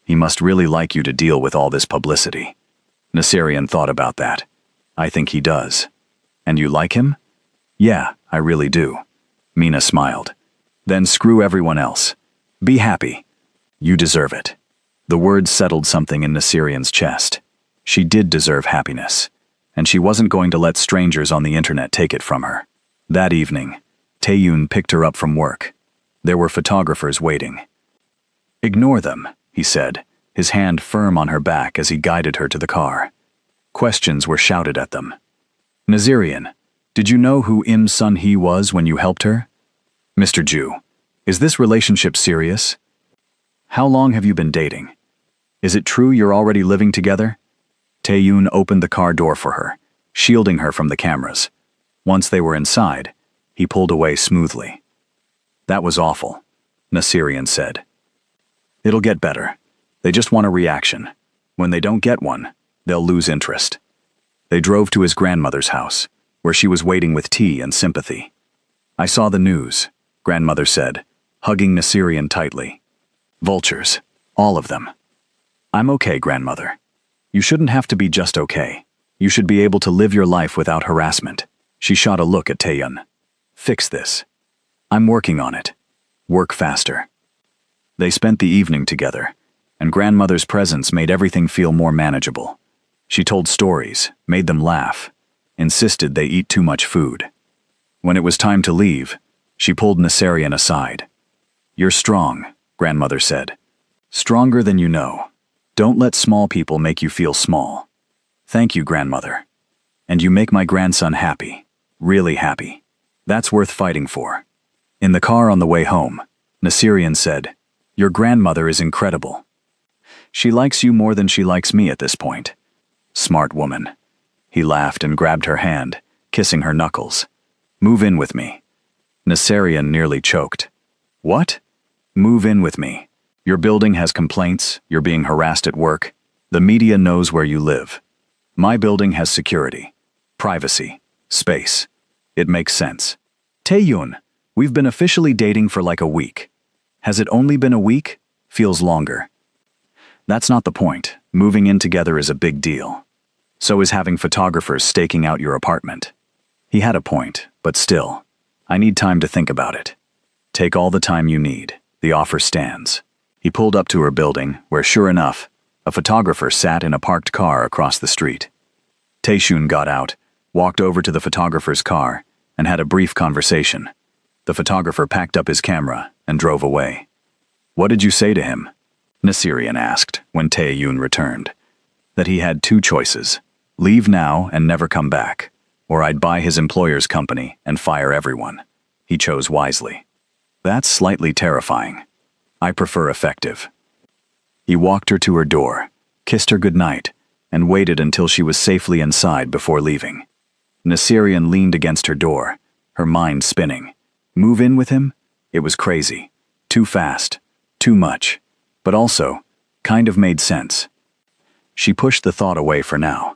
He must really like you to deal with all this publicity. Nasirian thought about that. I think he does. And you like him? Yeah, I really do. Mina smiled. Then screw everyone else. Be happy. You deserve it. The words settled something in Nasirian's chest. She did deserve happiness, and she wasn't going to let strangers on the internet take it from her. That evening, Taeyun picked her up from work. There were photographers waiting. Ignore them, he said, his hand firm on her back as he guided her to the car. Questions were shouted at them. Nasirian, did you know who Im Sun-hee was when you helped her? Mr. Ju, is this relationship serious? How long have you been dating? Is it true you're already living together? Taeyun opened the car door for her, shielding her from the cameras. Once they were inside, he pulled away smoothly. That was awful, Nasirian said. It'll get better. They just want a reaction. When they don't get one, they'll lose interest. They drove to his grandmother's house, where she was waiting with tea and sympathy. I saw the news, grandmother said, hugging Nasirian tightly. Vultures, all of them. I'm okay, grandmother. You shouldn't have to be just okay. You should be able to live your life without harassment. She shot a look at Taeyun. Fix this. I'm working on it. Work faster. They spent the evening together, and grandmother's presence made everything feel more manageable. She told stories, made them laugh, insisted they eat too much food. When it was time to leave, she pulled Nasirian aside. You're strong, grandmother said. Stronger than you know. Don't let small people make you feel small. Thank you, grandmother. And you make my grandson happy. Really happy. That's worth fighting for. In the car on the way home, Nasirian said, Your grandmother is incredible. She likes you more than she likes me at this point. Smart woman. He laughed and grabbed her hand, kissing her knuckles. Move in with me. Nasirian nearly choked. What? Move in with me. Your building has complaints, you're being harassed at work. The media knows where you live. My building has security, privacy, space. It makes sense. Tae-yoon, we've been officially dating for like a week. Has it only been a week? Feels longer. That's not the point. Moving in together is a big deal. So is having photographers staking out your apartment. He had a point, but still, I need time to think about it. Take all the time you need. The offer stands. He pulled up to her building, where sure enough, a photographer sat in a parked car across the street. Tae-yoon got out, walked over to the photographer's car, and had a brief conversation. The photographer packed up his camera and drove away. What did you say to him? Nasirian asked when Tae-yoon returned. That he had two choices. Leave now and never come back, or I'd buy his employer's company and fire everyone. He chose wisely. That's slightly terrifying. I prefer effective. He walked her to her door, kissed her goodnight, and waited until she was safely inside before leaving. Nasirian leaned against her door, her mind spinning. Move in with him? It was crazy. Too fast. Too much. But also, kind of made sense. She pushed the thought away for now.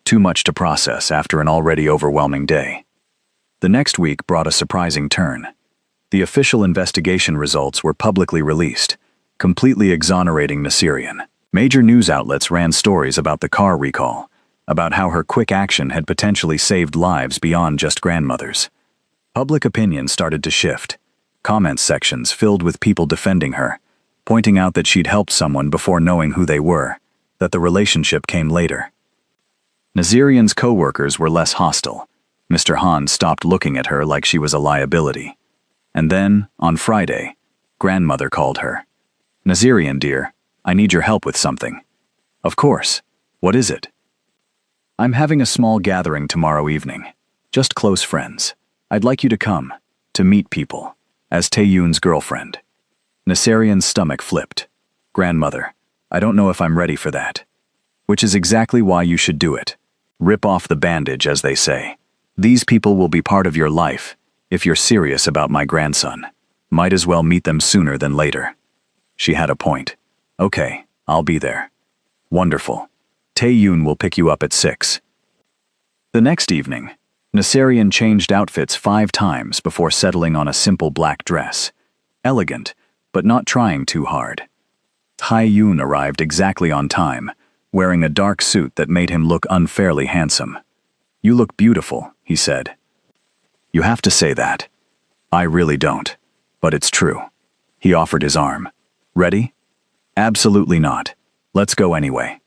Too much to process after an already overwhelming day. The next week brought a surprising turn. The official investigation results were publicly released, completely exonerating Nasirian. Major news outlets ran stories about the car recall, about how her quick action had potentially saved lives beyond just grandmothers. Public opinion started to shift. Comment sections filled with people defending her, pointing out that she'd helped someone before knowing who they were, that the relationship came later. Nasirian's co-workers were less hostile. Mr. Han stopped looking at her like she was a liability. And then, on Friday, grandmother called her. Nasirian, dear, I need your help with something. Of course. What is it? I'm having a small gathering tomorrow evening. Just close friends. I'd like you to come, to meet people, as Tae-yoon's girlfriend. Nasirian's stomach flipped. Grandmother, I don't know if I'm ready for that. Which is exactly why you should do it. Rip off the bandage, as they say. These people will be part of your life. If you're serious about my grandson, might as well meet them sooner than later. She had a point. Okay, I'll be there. Wonderful. Tae-yoon will pick you up at 6. The next evening, Nasirian changed outfits 5 times before settling on a simple black dress. Elegant, but not trying too hard. Tae-yoon arrived exactly on time, wearing a dark suit that made him look unfairly handsome. You look beautiful, he said. You have to say that. I really don't, but it's true. He offered his arm. Ready? Absolutely not. Let's go anyway.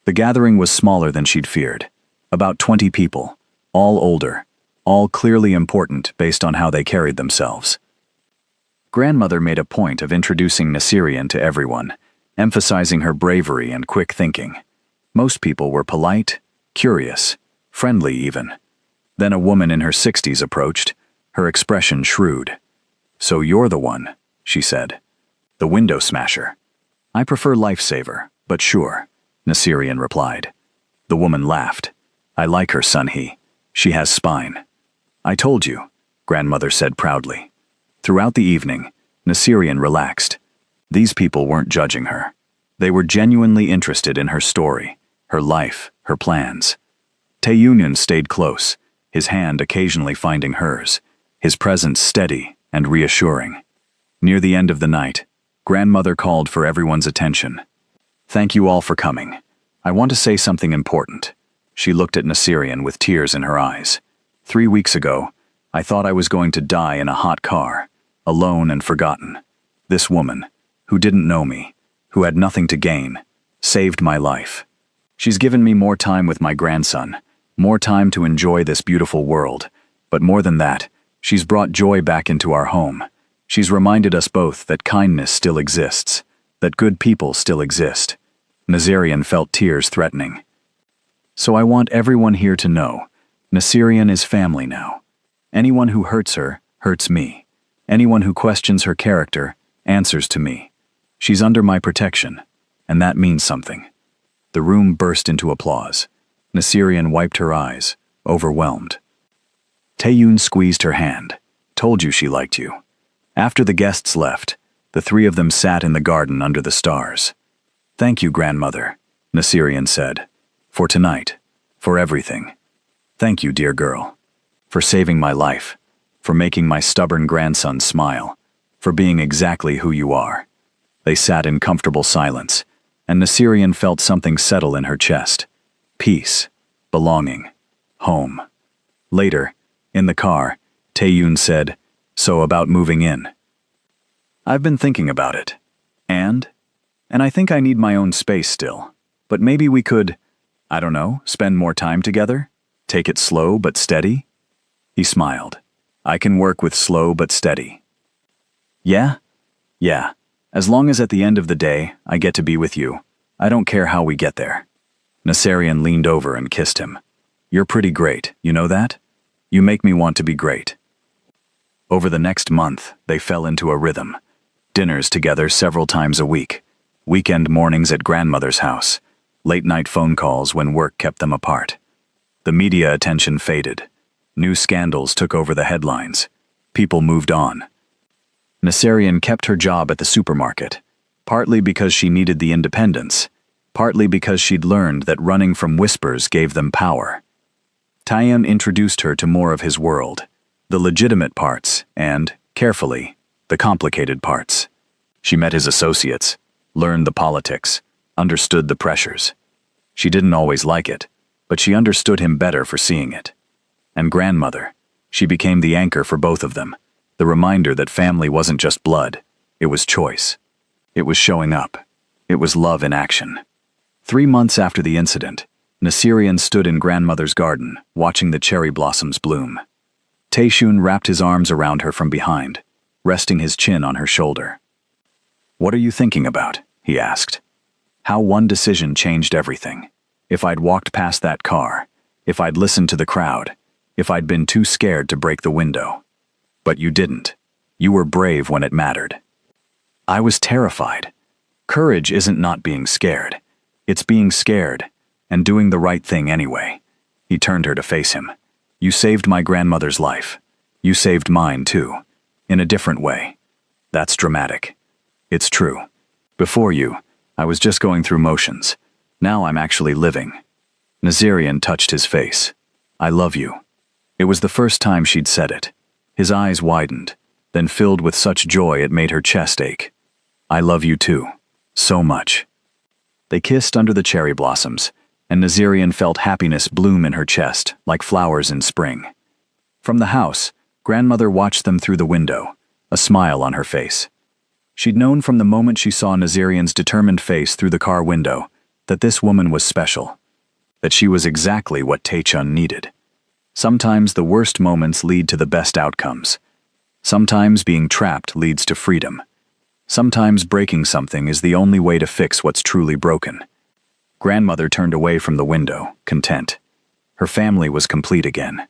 The gathering was smaller than she'd feared. About 20 people, all older, all clearly important based on how they carried themselves. Grandmother made a point of introducing Nasirian to everyone, emphasizing her bravery and quick thinking. Most people were polite, curious, friendly even. Then a woman in her 60s approached, her expression shrewd. So you're the one, she said. The window smasher. I prefer lifesaver, but sure, Nasirian replied. The woman laughed. I like her, Sun-hee. She has spine. I told you, grandmother said proudly. Throughout the evening, Nasirian relaxed. These people weren't judging her. They were genuinely interested in her story, her life, her plans. Tae-yoon stayed close, his hand occasionally finding hers, his presence steady and reassuring. Near the end of the night, grandmother called for everyone's attention. Thank you all for coming. I want to say something important. She looked at Nasirian with tears in her eyes. 3 weeks ago, I thought I was going to die in a hot car, alone and forgotten. This woman, who didn't know me, who had nothing to gain, saved my life. She's given me more time with my grandson, more time to enjoy this beautiful world, but more than that, she's brought joy back into our home. She's reminded us both that kindness still exists, that good people still exist. Nasirian felt tears threatening. So I want everyone here to know, Nasirian is family now. Anyone who hurts her, hurts me. Anyone who questions her character, answers to me. She's under my protection, and that means something. The room burst into applause. Nasirian wiped her eyes, overwhelmed. Tae-yoon squeezed her hand. Told you she liked you. After the guests left, The three of them sat in the garden under the stars. "Thank you, grandmother," Nasirian said. "For tonight. For everything. Thank you, dear girl. For saving my life. For making my stubborn grandson smile. For being exactly who you are." They sat in comfortable silence, and Nasirian felt something settle in her chest. Peace. Belonging. Home. Later, in the car, Taeyun said, "So about moving in?" "I've been thinking about it. And I think I need my own space still. But maybe we could, I don't know, spend more time together? Take it slow but steady?" He smiled. "I can work with slow but steady." "Yeah? Yeah. As long as at the end of the day, I get to be with you. I don't care how we get there." Nasirian leaned over and kissed him. "You're pretty great, you know that? You make me want to be great." Over the next month, they fell into a rhythm. Dinners together several times a week. Weekend mornings at grandmother's house. Late-night phone calls when work kept them apart. The media attention faded. New scandals took over the headlines. People moved on. Nasirian kept her job at the supermarket, partly because she needed the independence, partly because she'd learned that running from whispers gave them power. Taeyun introduced her to more of his world, the legitimate parts and, carefully, the complicated parts. She met his associates, learned the politics, understood the pressures. She didn't always like it, but she understood him better for seeing it. And grandmother, she became the anchor for both of them, the reminder that family wasn't just blood, it was choice. It was showing up. It was love in action. 3 months after the incident, Nasirian stood in grandmother's garden, watching the cherry blossoms bloom. Taeyun wrapped his arms around her from behind, resting his chin on her shoulder. "What are you thinking about?" he asked. "How one decision changed everything. If I'd walked past that car, if I'd listened to the crowd, if I'd been too scared to break the window. But you didn't. You were brave when it mattered." "I was terrified. Courage isn't not being scared. It's being scared and doing the right thing anyway." He turned her to face him. "You saved my grandmother's life. You saved mine too, in a different way. That's dramatic. It's true. Before you, I was just going through motions. Now I'm actually living." Nasirian touched his face. "I love you." It was the first time she'd said it. His eyes widened, then filled with such joy it made her chest ache. "I love you too. So much." They kissed under the cherry blossoms, and Nasirian felt happiness bloom in her chest, like flowers in spring. From the house, grandmother watched them through the window, a smile on her face. She'd known from the moment she saw Nasirian's determined face through the car window that this woman was special, that she was exactly what Taeyun needed. Sometimes the worst moments lead to the best outcomes. Sometimes being trapped leads to freedom. Sometimes breaking something is the only way to fix what's truly broken. Grandmother turned away from the window, content. Her family was complete again.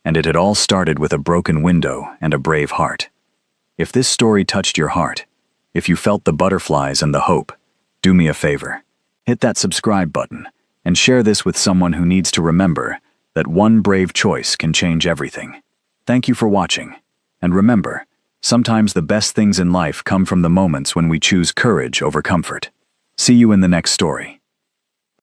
And it had all started with a broken window and a brave heart. If this story touched your heart, if you felt the butterflies and the hope, do me a favor. Hit that subscribe button and share this with someone who needs to remember that one brave choice can change everything. Thank you for watching. And remember, sometimes the best things in life come from the moments when we choose courage over comfort. See you in the next story.